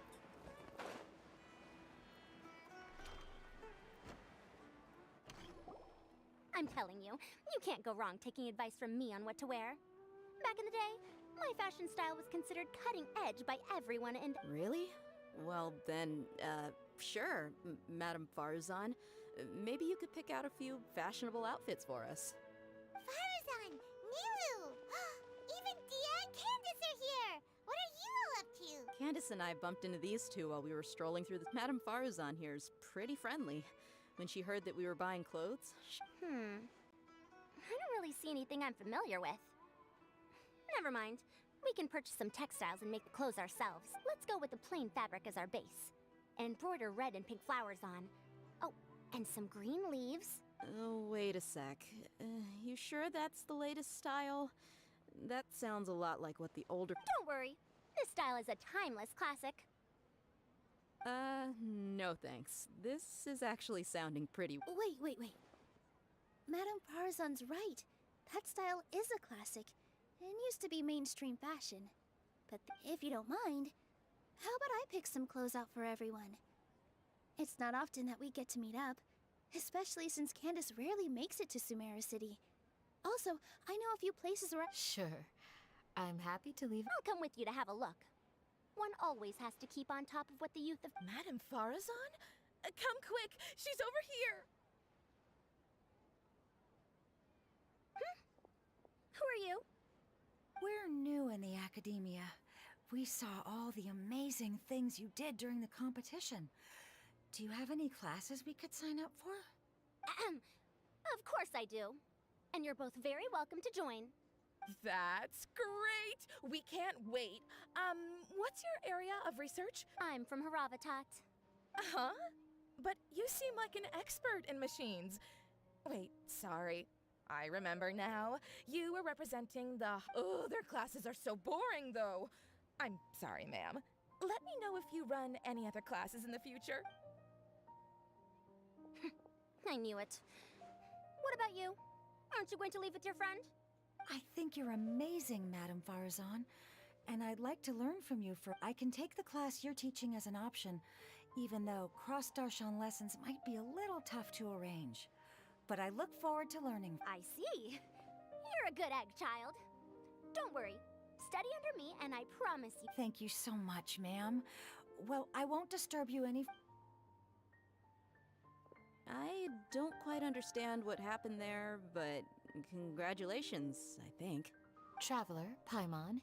I'm telling you, you can't go wrong taking advice from me on what to wear. Back in the day, my fashion style was considered cutting edge by everyone and... Really? Well then, sure, Madame Farzan. Maybe you could pick out a few fashionable outfits for us. Farzan! Nilu! Even Dia and Candace are here! What are you all up to? Candace and I bumped into these two while we were strolling through the... Madame Farzan here's pretty friendly. When she heard that we were buying clothes... I don't really see anything I'm familiar with. Never mind. We can purchase some textiles and make the clothes ourselves. Let's go with the plain fabric as our base. And embroider red and pink flowers on. Oh, and some green leaves. Oh, wait a sec. You sure that's the latest style? That sounds a lot like what the older... Don't worry. This style is a timeless classic. No thanks. This is actually sounding pretty... Wait. Madame Farzan's right. That style is a classic, and used to be mainstream fashion. But if you don't mind, how about I pick some clothes out for everyone? It's not often that we get to meet up, especially since Candace rarely makes it to Sumeru City. Also, I know a few places where... Sure. I'm happy to leave. I'll come with you to have a look. One always has to keep on top of what the youth of... Madame Farazan? Come quick! She's over here! Who are you? We're new in the academia. We saw all the amazing things you did during the competition. Do you have any classes we could sign up for? Of course I do. And you're both very welcome to join. That's great! We can't wait. What's your area of research? I'm from Haravatat. Huh? But you seem like an expert in machines. Wait, sorry. I remember now. You were representing the... Oh, their classes are so boring, though. I'm sorry, ma'am. Let me know if you run any other classes in the future. I knew it. What about you? Aren't you going to leave with your friend? I think you're amazing, Madame Farazan. And I'd like to learn from you for... I can take the class you're teaching as an option, even though cross-Darshan lessons might be a little tough to arrange. But I look forward to learning. I see. You're a good egg, child. Don't worry. Study under me, and I promise you... Thank you so much, ma'am. Well, I won't disturb you any... I don't quite understand what happened there, but congratulations, I think. Traveler, Paimon,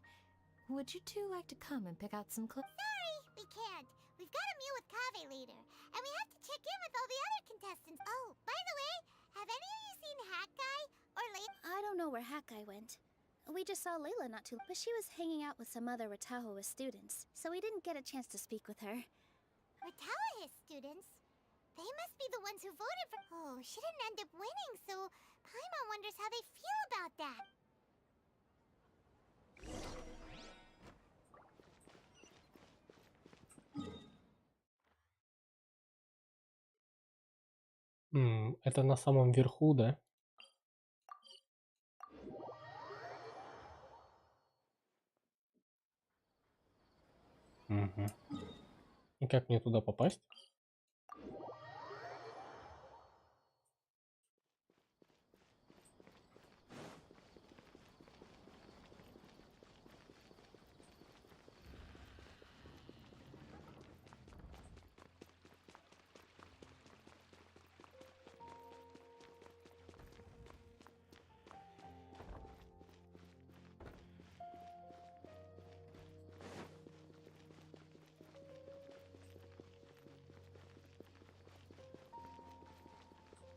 would you two like to come and pick out some clothes? Sorry, we can't. We've got a meal with Kaveh later, and we have to check in with all the other contestants. Oh, by the way, have any of you seen Hat Guy or Layla? I don't know where Hat Guy went. We just saw Layla not too, but she was hanging out with some other Ratahoa students, so we didn't get a chance to speak with her. Ratahoa students? They must be the ones who voted for... Oh, she didn't end up winning, so Paimon wonders how they feel about that. Это на самом верху, да? Угу. И как мне туда попасть?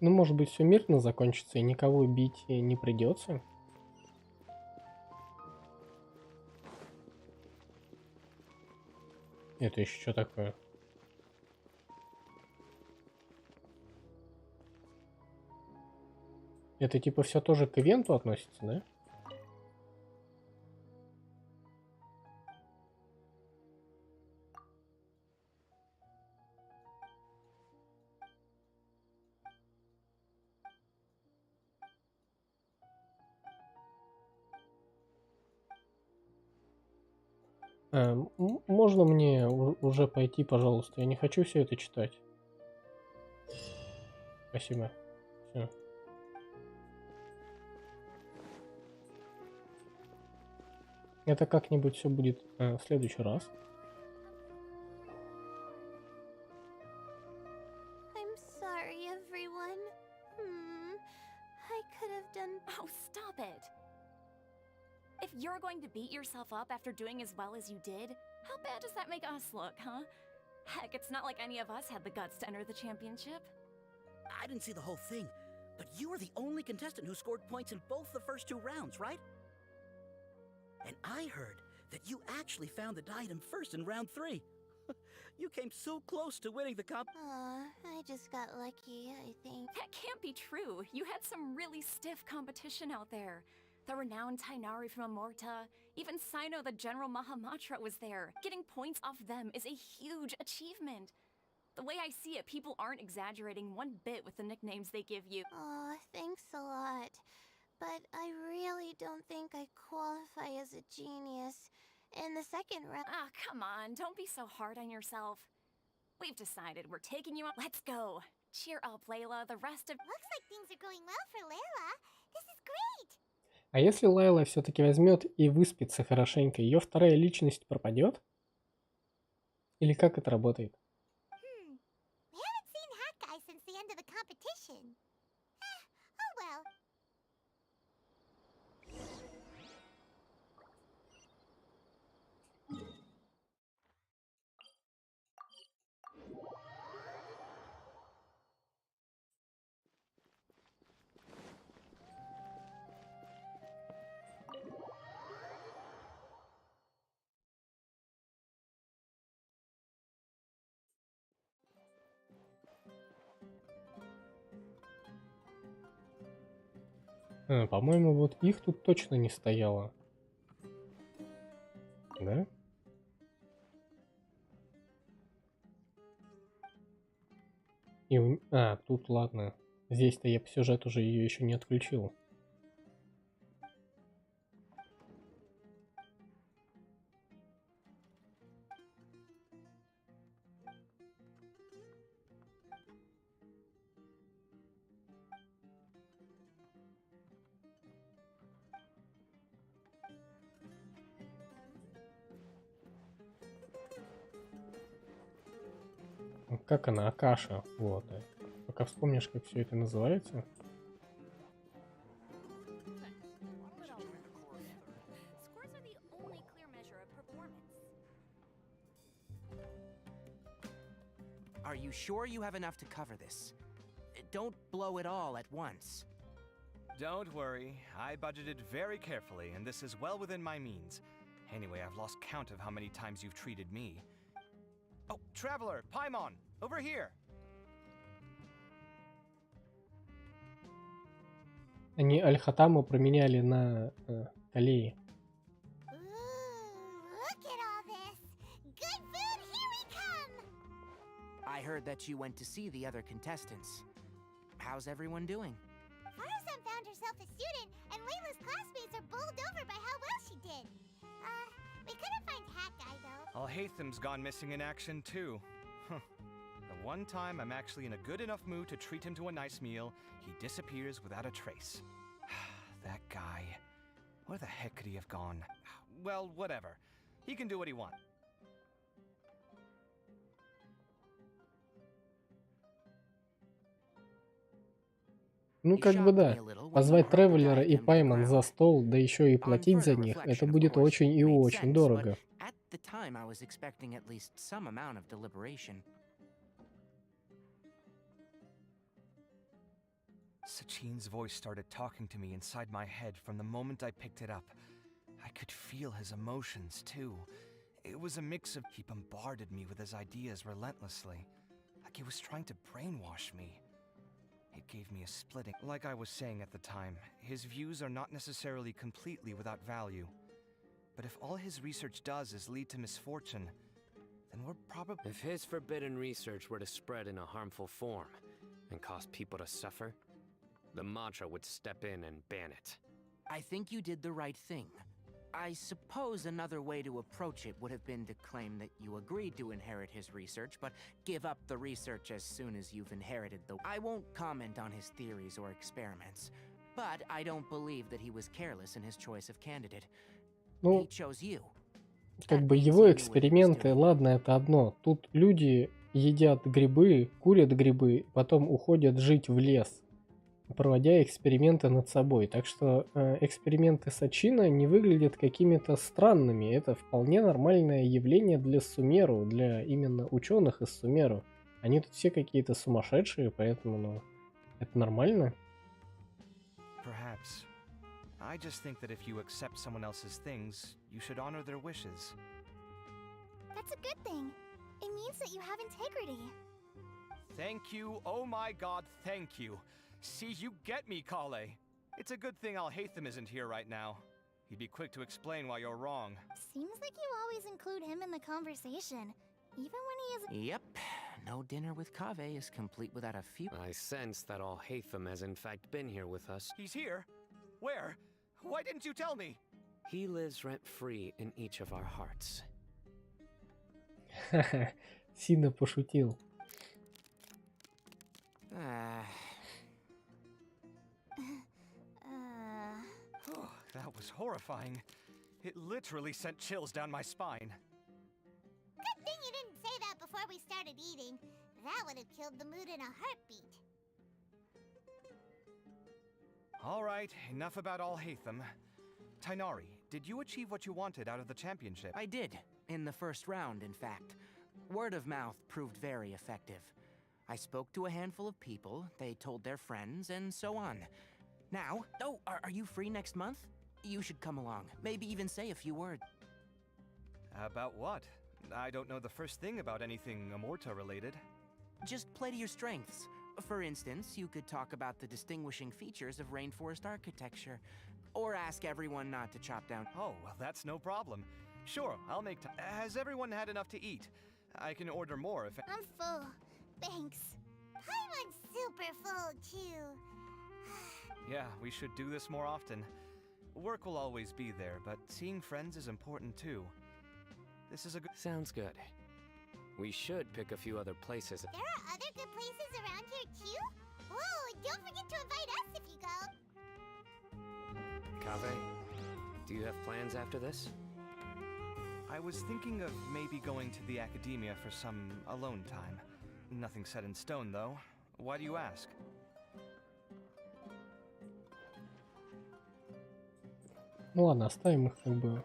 Ну, может быть, все мирно закончится и никого бить не придется. Это еще что такое? Это типа все тоже к ивенту относится, да? Можно мне уже пойти, пожалуйста? Я не хочу все это читать. Спасибо. Все. Это как-нибудь все будет в следующий раз. I'm sorry, everyone. I could have done... Oh, stop it! If you're going to beat yourself up after doing as well as you did, how bad does that make us look, huh? Heck, it's not like any of us had the guts to enter the championship. I didn't see the whole thing, but you were the only contestant who scored points in both the first 2 rounds, right? And I heard that you actually found the diadem first in round 3. You came so close to winning the comp. I just got lucky, I think. That can't be true. You had some really stiff competition out there. The renowned Tainari from Amorta, even Sino the General Mahamatra was there. Getting points off them is a huge achievement. The way I see it, people aren't exaggerating one bit with the nicknames they give you. Aw, thanks a lot. But I really don't think I qualify as a genius. In the second round... Ah, come on, don't be so hard on yourself. We've decided we're taking you up. Let's go. Cheer up, Layla. The rest of... Looks like things are going well for Layla. This is great. А если Лайла все-таки возьмет и выспится хорошенько, ее вторая личность пропадет? Или как это работает? We haven't seen Hat Guy since the end of the competition. Oh well. По-моему, вот их тут точно не стояло. Да? Тут ладно. Здесь-то я по сюжету уже ее еще не отключил. Как она? Акаша. Вот. Пока вспомнишь, как все это называется. Are you sure you have enough to cover this? Don't blow it all at once. Don't worry, I budgeted very carefully, and this is well within my means. Anyway, I've lost count of how many times you've treated me. Oh, Traveler, Paimon, over here! Они Аль-Хатаму променяли на Калеи. I heard that you went to see the other contestants. How's everyone doing? Farazan found herself a student, and Layla's classmates are bowled over by how well she did. We couldn't find Hat Guy, though. Alhaitham's gone missing in action, too. The one time I'm actually in a good enough mood to treat him to a nice meal, he disappears without a trace. That guy. Where the heck could he have gone? Well, whatever. He can do what he wants. Ну, как бы да. Позвать Тревелера и Пайман за стол, да еще и платить за них, это будет очень и очень дорого. Sachin's voice started talking to me inside my head from the moment I picked it up. I could feel his emotions, too. It was a mix of... He bombarded me with his ideas relentlessly, like he was trying to brainwash me. It gave me a splitting. Like I was saying at the time, his views are not necessarily completely without value. But if all his research does is lead to misfortune, then we're probably... If his forbidden research were to spread in a harmful form and cause people to suffer, the mantra would step in and ban it. I think you did the right thing. I suppose another way to approach it would have been to claim that you agreed to inherit his research, but give up the research as soon as you've inherited the... I won't comment on his theories or experiments, but I don't believe that he was careless in his choice of candidate. He chose you. Как бы его эксперименты, ладно, это одно. Тут люди едят грибы, курят грибы, потом уходят жить в лес, проводя эксперименты над собой. Так что эксперименты Сачина не выглядят какими-то странными. Это вполне нормальное явление для Сумеру, для именно ученых из Сумеру. Они тут все какие-то сумасшедшие, поэтому это нормально. Perhaps. I just think that if you accept someone else's things, you should honor their wishes. That's a good thing. It means that you have integrity. Thank you, oh my god, thank you. See, you get me, Kale. It's a good thing Alhaitham isn't here right now. He'd be quick to explain why you're wrong. Seems like you always include him in the conversation, even when he is... Yep. No dinner with Kaveh is complete without a few... I sense that Alhaitham has in fact been here with us. He's here? Where? Why didn't you tell me? He lives rent-free in each of our hearts. Ха-ха, сильно пошутил. That was horrifying. It literally sent chills down my spine. Good thing you didn't say that before we started eating. That would have killed the mood in a heartbeat. All right, enough about Alhaitham. Tainari, did you achieve what you wanted out of the championship? I did. In the first round, in fact. Word of mouth proved very effective. I spoke to a handful of people, they told their friends, and so on. Now, are you free next month? You should come along, maybe even say a few words. About what? I don't know the first thing about anything Amorta related. Just play to your strengths. For instance, you could talk about the distinguishing features of rainforest architecture, or ask everyone not to chop down. Oh, well, that's no problem. Sure, I'll make time. Has everyone had enough to eat? I can order more if... I'm full. Thanks. I'm super full, too. Yeah, we should do this more often. Work will always be there, but seeing friends is important too. This is a good... Sounds good. We should pick a few other places. There are other good places around here, too? Oh, don't forget to invite us if you go. Kaveh, do you have plans after this? I was thinking of maybe going to the academia for some alone time. Nothing set in stone, though. Why do you ask? Ну ладно, оставим их как бы.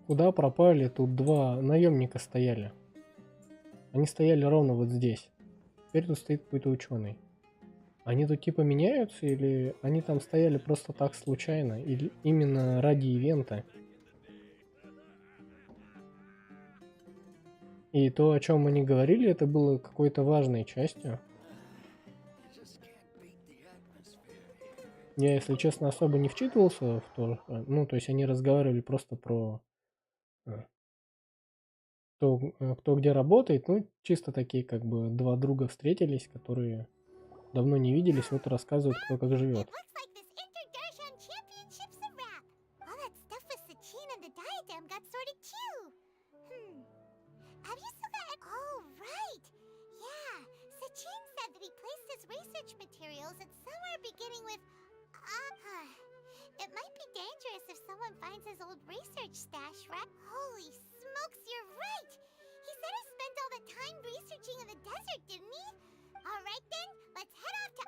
Куда пропали? Тут два наемника стояли. Они стояли ровно вот здесь. Теперь тут стоит какой-то ученый. Они тут типа меняются или они там стояли просто так случайно? Или именно ради ивента? И то, о чем они говорили, это было какой-то важной частью. Я, если честно, особо не вчитывался в то. Ну, то есть они разговаривали просто про кто где работает. Ну, чисто такие как бы два друга встретились, которые давно не виделись, вот рассказывают, кто как живет. It might be dangerous if someone finds his old research stash, right? Holy smokes, you're right! He said he spent all the time researching in the desert, didn't he? Alright then, let's head off to...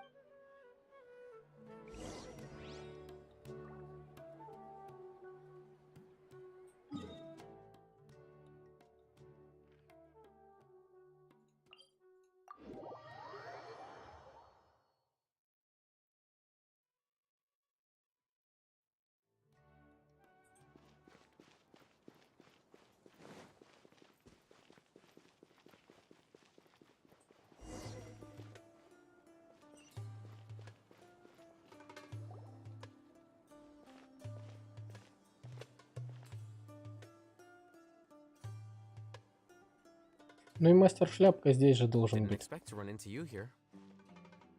Ну и мастер шляпка здесь же должен быть. Expect to run into you here.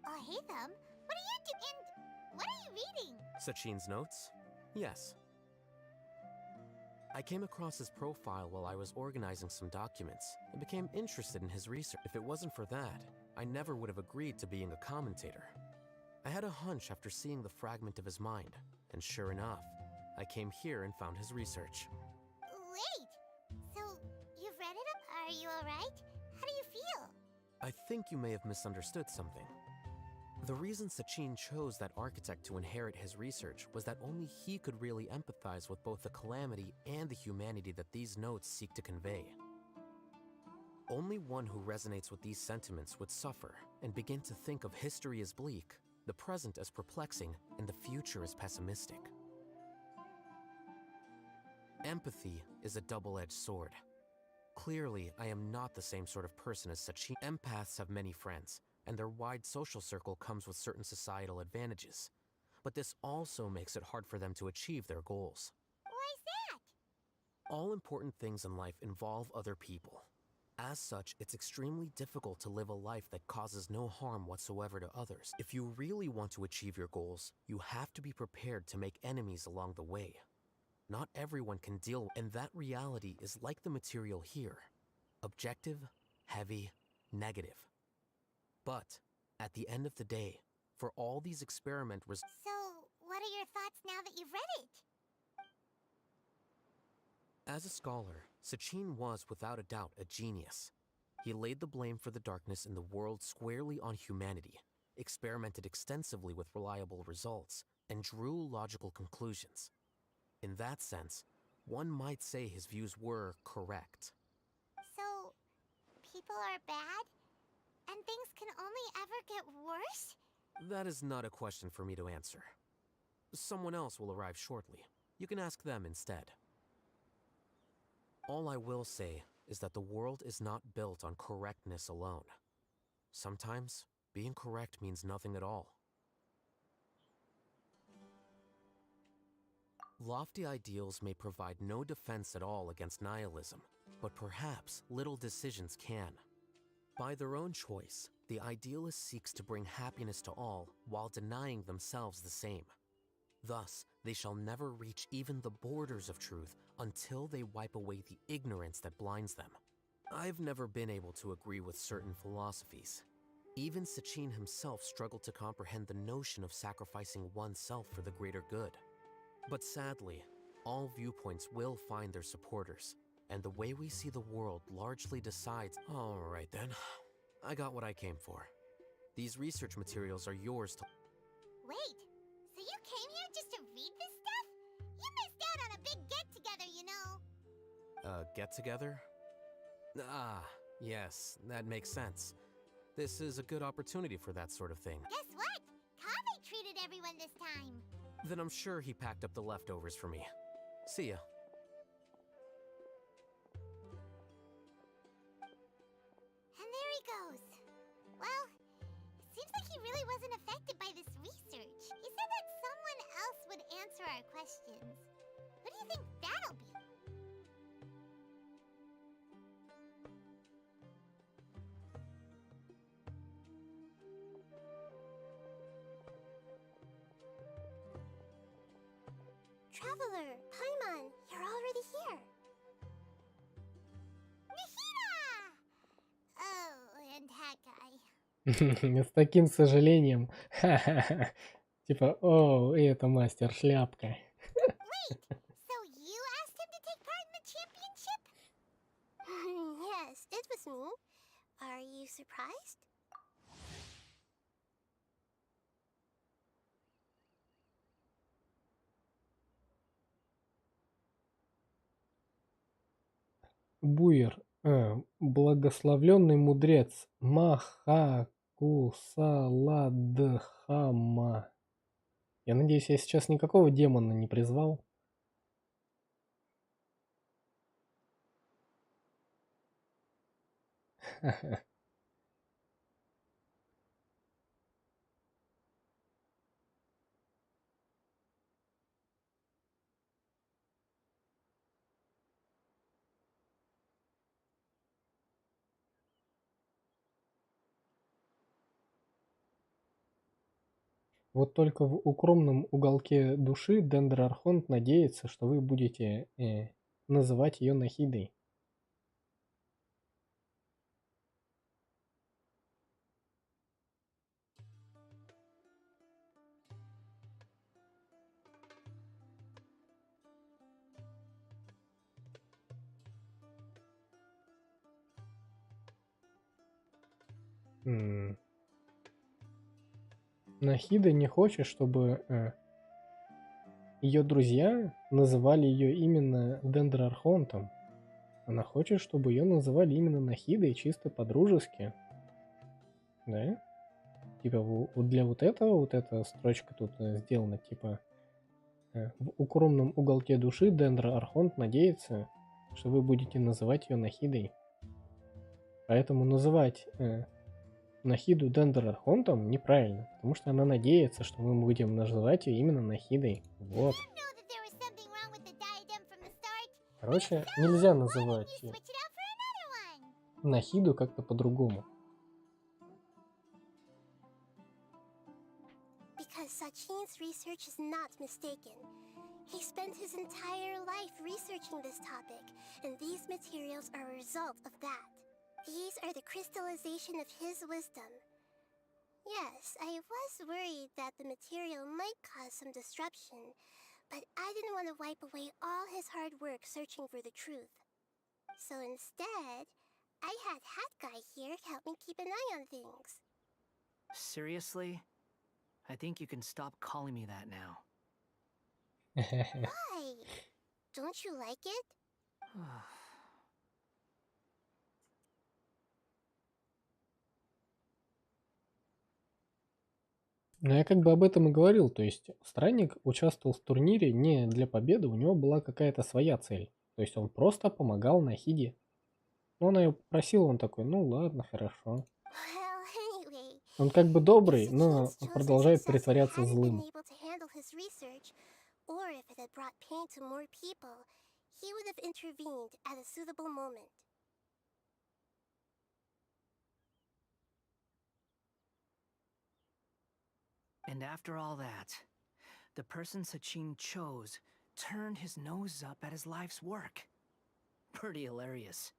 Oh, hey them. What are you doing? What are you reading? Sachin's notes? Yes. I came across his profile while I was organizing some documents and became interested in his research. If it wasn't for that, I never would have agreed to being a commentator. I had a hunch after seeing the fragment of his mind, and sure enough, I came here and found his research. Wait! So, you've read it? Are you alright? How do you feel? I think you may have misunderstood something. The reason Sachin chose that architect to inherit his research was that only he could really empathize with both the calamity and the humanity that these notes seek to convey. Only one who resonates with these sentiments would suffer and begin to think of history as bleak, the present as perplexing, and the future as pessimistic. Empathy is a double-edged sword. Clearly, I am not the same sort of person as Sachin. Empaths have many friends, and their wide social circle comes with certain societal advantages. But this also makes it hard for them to achieve their goals. Why's that? All important things in life involve other people. As such, it's extremely difficult to live a life that causes no harm whatsoever to others. If you really want to achieve your goals, you have to be prepared to make enemies along the way. Not everyone can deal, and that reality is like the material here. Objective, heavy, negative. But, at the end of the day, for all these experiment results... So, what are your thoughts now that you've read it? As a scholar, Sachin was without a doubt a genius. He laid the blame for the darkness in the world squarely on humanity, experimented extensively with reliable results, and drew logical conclusions. In that sense, one might say his views were correct. So, people are bad? And things can only ever get worse? That is not a question for me to answer. Someone else will arrive shortly. You can ask them instead. All I will say is that the world is not built on correctness alone. Sometimes, being correct means nothing at all. Lofty ideals may provide no defense at all against nihilism, but perhaps little decisions can. By their own choice, the idealist seeks to bring happiness to all while denying themselves the same. Thus, they shall never reach even the borders of truth until they wipe away the ignorance that blinds them. I've never been able to agree with certain philosophies. Even Sachin himself struggled to comprehend the notion of sacrificing oneself for the greater good. But sadly, all viewpoints will find their supporters, and the way we see the world largely decides. All right then, I got what I came for. These research materials are yours to... Wait, so you came here just to read this stuff? You missed out on a big get-together, you know. Get-together? Ah, yes, that makes sense. This is a good opportunity for that sort of thing. Guess what? Kaveh treated everyone this time. Then I'm sure he packed up the leftovers for me. See ya. And there he goes. Well, it seems like he really wasn't affected by this research. He said that someone else would answer our questions. Who do you think that'll be? Traveler, Paimon, you're already here. Nihira! Oh, and that guy. С таким сожалением. Типа, о, это мастер шляпка. Wait, so you asked him to take part in the championship? Yes, it was me. Are you surprised? Буер. Благословленный мудрец. Махакусаладхама. Я надеюсь, я сейчас никакого демона не призвал. Вот только в укромном уголке души Дендрархонт надеется, что вы будете называть ее Нахидой. Нахида не хочет, чтобы ее друзья называли ее именно Дендрархонтом. Она хочет, чтобы ее называли именно Нахидой, чисто по-дружески. Да? Типа вот для вот этого, вот эта строчка тут сделана, типа в укромном уголке души Дендрархонт надеется, что вы будете называть ее Нахидой. Поэтому называть Нахиду Дендрархонтом неправильно, потому что она надеется, что мы будем называть ее именно Нахидой. Вот. Короче, нельзя называть Нахиду как-то по-другому. Because Sachin's research is not mistaken. He spent his entire life researching this topic, and these materials are a result of that. These are the crystallization of his wisdom. Yes, I was worried that the material might cause some disruption, but I didn't want to wipe away all his hard work searching for the truth. So instead, I had Hat Guy here help me keep an eye on things. Seriously? I think you can stop calling me that now. Why? Don't you like it? Но я как бы об этом и говорил, то есть странник участвовал в турнире не для победы, у него была какая-то своя цель. То есть он просто помогал Нахиде. Но она его попросила, он такой, ну ладно, хорошо. Well, anyway, Он как бы добрый, if но Sachin's chosen продолжает successor притворяться hadn't been злым. able to handle his research, or if it had brought pain to more people, he would have intervened at a suitable moment. And after all that, the person Sachin chose turned his nose up at his life's work. Pretty hilarious.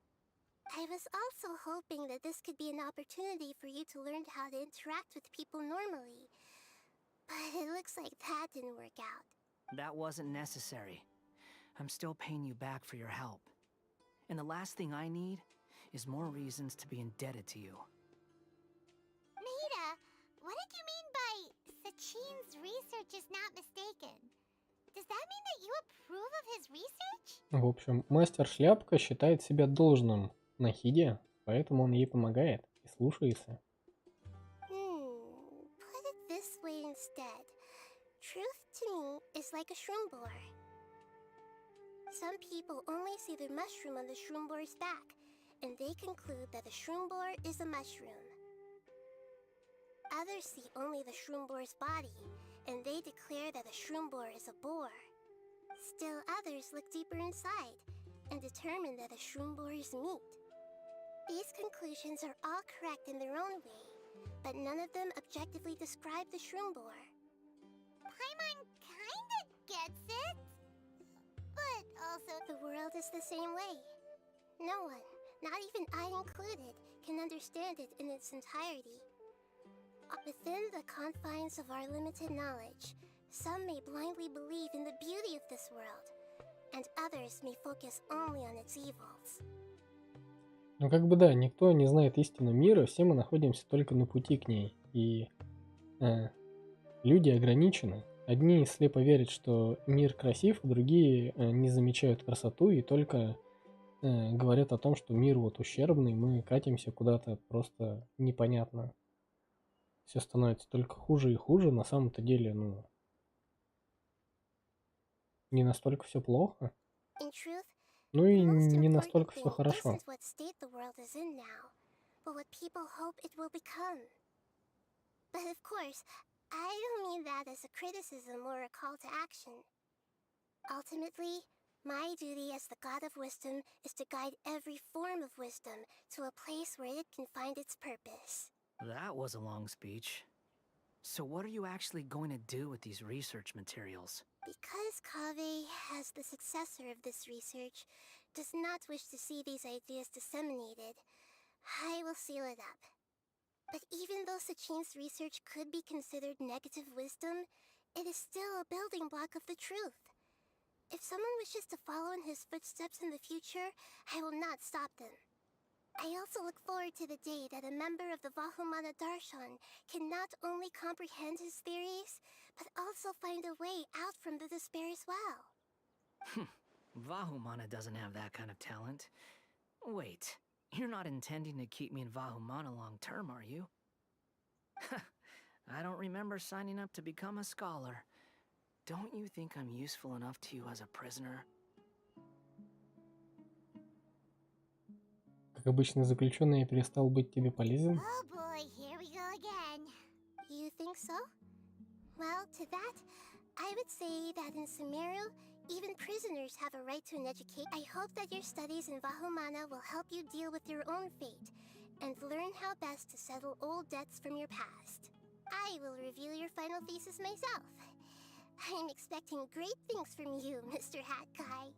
I was also hoping that this could be an opportunity for you to learn how to interact with people normally. But it looks like that didn't work out. That wasn't necessary. I'm still paying you back for your help. And the last thing I need is more reasons to be indebted to you. Maida, what did you mean by Sachin's research is not mistaken? Does that mean that you approve of his research? В общем, мастер Шляпка считает себя должным Нахиде, поэтому он ей помогает и слушается. Put it this way instead. Truth to me is like a shroom borer. Some people only see the mushroom on the shroom borer's back, and they conclude that the shroom borer is a mushroom. Others see only the shroom borer's body, and they declare that the shroom borer is a boar. Still others look deeper inside, and determine that the shroom borer is meat. These conclusions are all correct in their own way, but none of them objectively describe the shroom borer. Paimon kinda gets it, but also the world is the same way. No one, not even I included, can understand it in its entirety. Within the confines of our limited knowledge, some may blindly believe in the beauty of this world, and others may focus only on its evils. Ну как бы да, никто не знает истину мира, все мы находимся только на пути к ней. И люди ограничены. Одни слепо верят, что мир красив, а другие не замечают красоту и только говорят о том, что мир вот ущербный, мы катимся куда-то просто непонятно. Все становится только хуже и хуже. На самом-то деле, ну, не настолько все плохо. Ну и не настолько все хорошо. What state the world is in now, but what people hope it will become. But of course, I don't mean that as a criticism or a call to action. Ultimately, my duty as the God of Wisdom is to guide every form of wisdom to a place where it can find its purpose. That was a long speech. So what are you actually going to do with these research materials? Because Kaveh, as the successor of this research, does not wish to see these ideas disseminated, I will seal it up. But even though Sachin's research could be considered negative wisdom, it is still a building block of the truth. If someone wishes to follow in his footsteps in the future, I will not stop them. I also look forward to the day that a member of the Vahumana Darshan can not only comprehend his theories, but also find a way out from the despair as well. Vahumana doesn't have that kind of talent. Wait, you're not intending to keep me in Vahumana long term, are you? I don't remember signing up to become a scholar. Don't you think I'm useful enough to you as a prisoner? Как обычный заключенный, я перестал быть тебе полезен. Oh boy, here we go again. You think so? Well, to that, I would say that in Sumeru, even prisoners have a right to an education. I hope that your studies in Vahumana will help you deal with your own fate, and learn how best to settle old debts from your past. I will review your final thesis myself. I'm expecting great things from you, Mr. Hat Guy.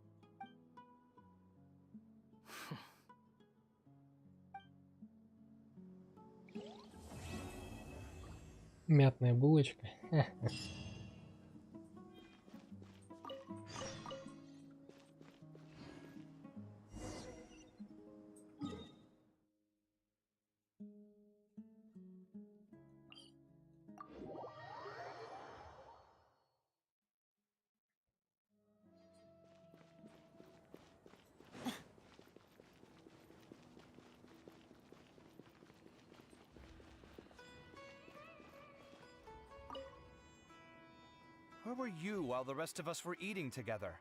Мятная булочка. Where were you while the rest of us were eating together?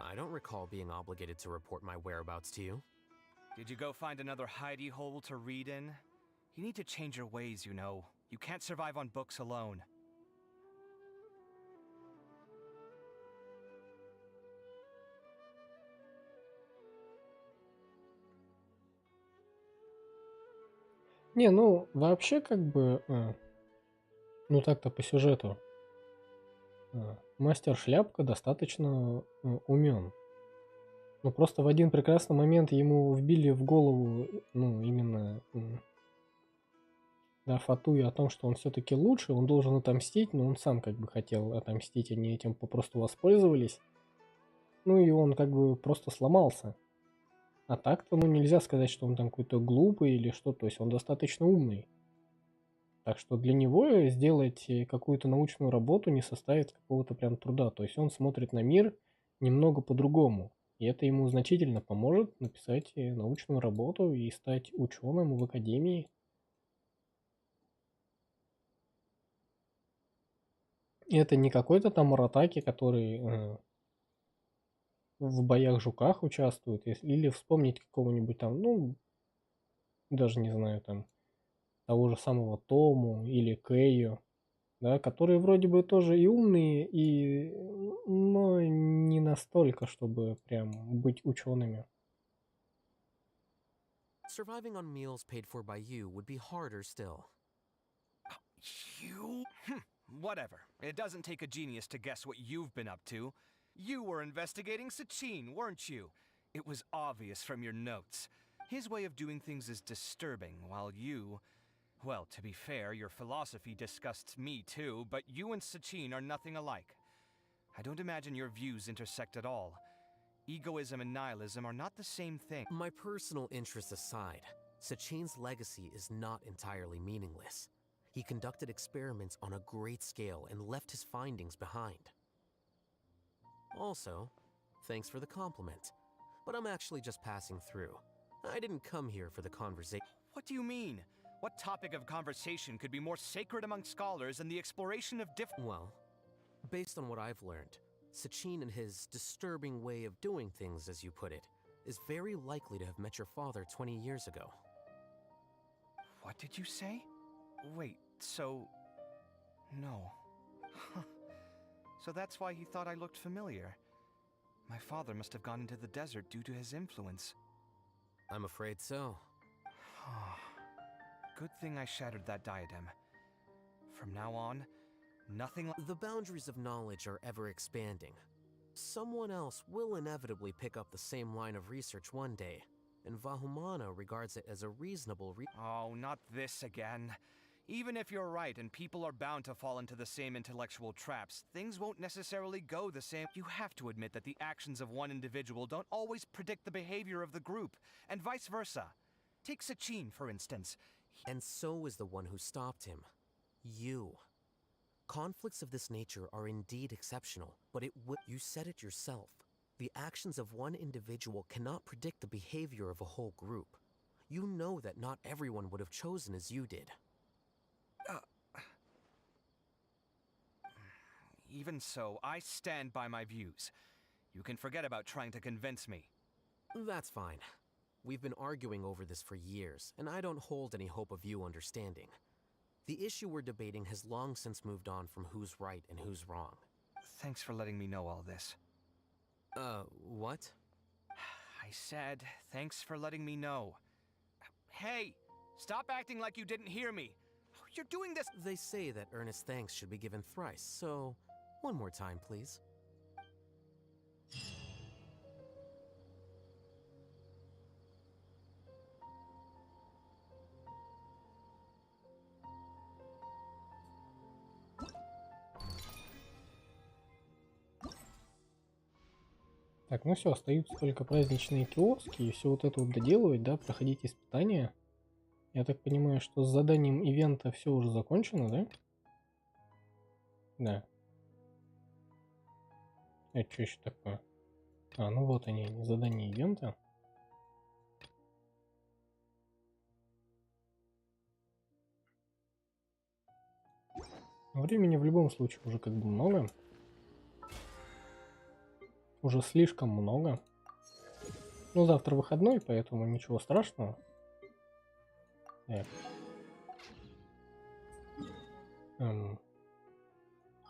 I don't recall being obligated to report my whereabouts to you. Did you go find another hidey hole to read in? You need to change your ways, you know. You can't survive on books alone. Не, ну, вообще, как бы, ну так-то по сюжету, мастер Шляпка достаточно умен. Ну, просто в один прекрасный момент ему вбили в голову, ну, именно, да, Фатуи о том, что он все-таки лучше, он должен отомстить, но он сам как бы хотел отомстить, они этим попросту воспользовались. Ну, и он как бы просто сломался. А так-то, ну, нельзя сказать, что он там какой-то глупый или что, то есть он достаточно умный. Так что для него сделать какую-то научную работу не составит какого-то прям труда. То есть он смотрит на мир немного по-другому. И это ему значительно поможет написать научную работу и стать ученым в академии. И это не какой-то там Аратаки, который в боях-жуках участвует. Или вспомнить какого-нибудь там, ну, даже не знаю, там, того же самого Тому или Кэйо, да, которые вроде бы тоже и умные, и, но не настолько, чтобы прям быть учеными. Surviving on meals paid for by you would be harder still. You? Whatever. It doesn't take a genius to guess what you've been up to. You were investigating Sachin, weren't you? It was obvious from your notes. His way of doing things is disturbing, while you... Well, to be fair, your philosophy disgusts me too, but you and Sachin are nothing alike. I don't imagine your views intersect at all. Egoism and nihilism are not the same thing. My personal interests aside, Sachin's legacy is not entirely meaningless. He conducted experiments on a great scale and left his findings behind. Also, thanks for the compliment, but I'm actually just passing through. I didn't come here for the conversation. What do you mean? What topic of conversation could be more sacred among scholars than the exploration of Well, based on what I've learned, Sachin and his disturbing way of doing things, as you put it, is very likely to have met your father 20 years ago. What did you say? Wait, so... No. So that's why he thought I looked familiar. My father must have gone into the desert due to his influence. I'm afraid so. Good thing I shattered that diadem. From now on, nothing... The boundaries of knowledge are ever expanding. Someone else will inevitably pick up the same line of research one day, and Vahumana regards it as a reasonable Oh, not this again. Even if you're right and people are bound to fall into the same intellectual traps, things won't necessarily go the same. You have to admit that the actions of one individual don't always predict the behavior of the group, and vice versa. Take Sachin, for instance. And so is the one who stopped him. You. Conflicts of this nature are indeed exceptional, but you said it yourself. The actions of one individual cannot predict the behavior of a whole group. You know that not everyone would have chosen as you did. Even so, I stand by my views. You can forget about trying to convince me. That's fine. We've been arguing over this for years, and I don't hold any hope of you understanding. The issue we're debating has long since moved on from who's right and who's wrong. Thanks for letting me know all this. What? I said, thanks for letting me know. Hey, stop acting like you didn't hear me. You're doing this. They say that earnest thanks should be given thrice, so one more time, please. Так, ну все, остаются только праздничные киоски и все вот это вот доделывать, да, проходить испытания. Я так понимаю, что с заданием ивента все уже закончено, да? Да. Это что еще такое? А, ну вот они, задания ивента. Времени в любом случае уже как бы много. Уже слишком много. Ну, завтра выходной, поэтому ничего страшного. Так.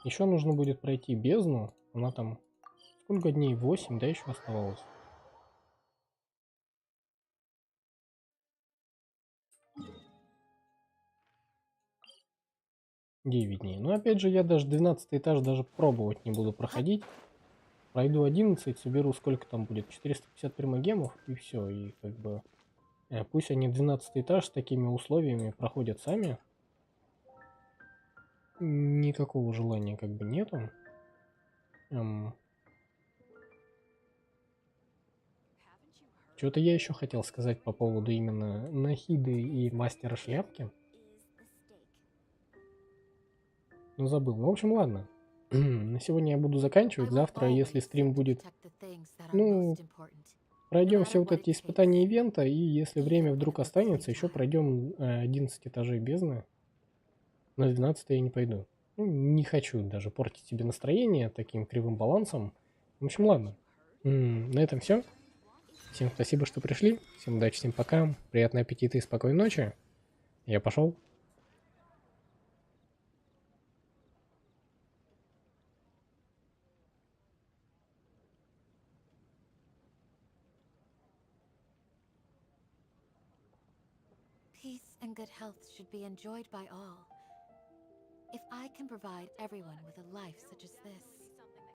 Еще нужно будет пройти бездну. Она там... Сколько дней? 8, да, еще оставалось? Девять дней. Но опять же, я даже 12 этаж даже пробовать не буду проходить. Пройду 11, соберу сколько там будет? 450 примагемов, и все. И как бы... Пусть они 12 этаж с такими условиями проходят сами. Никакого желания как бы нету. Что-то я еще хотел сказать по поводу именно Нахиды и Мастера Шляпки. Ну, забыл. Ну, в общем, ладно. На сегодня я буду заканчивать. Завтра, если стрим будет... Ну, пройдем все вот эти испытания ивента, и если время вдруг останется, еще пройдем 11 этажей бездны. На 12 я не пойду. Ну, не хочу даже портить себе настроение таким кривым балансом. В общем, ладно. На этом все. Всем спасибо, что пришли. Всем удачи, всем пока. Приятного аппетита и спокойной ночи. Я пошел. Peace and good health should be enjoyed by all. If I can provide everyone with a life such as this,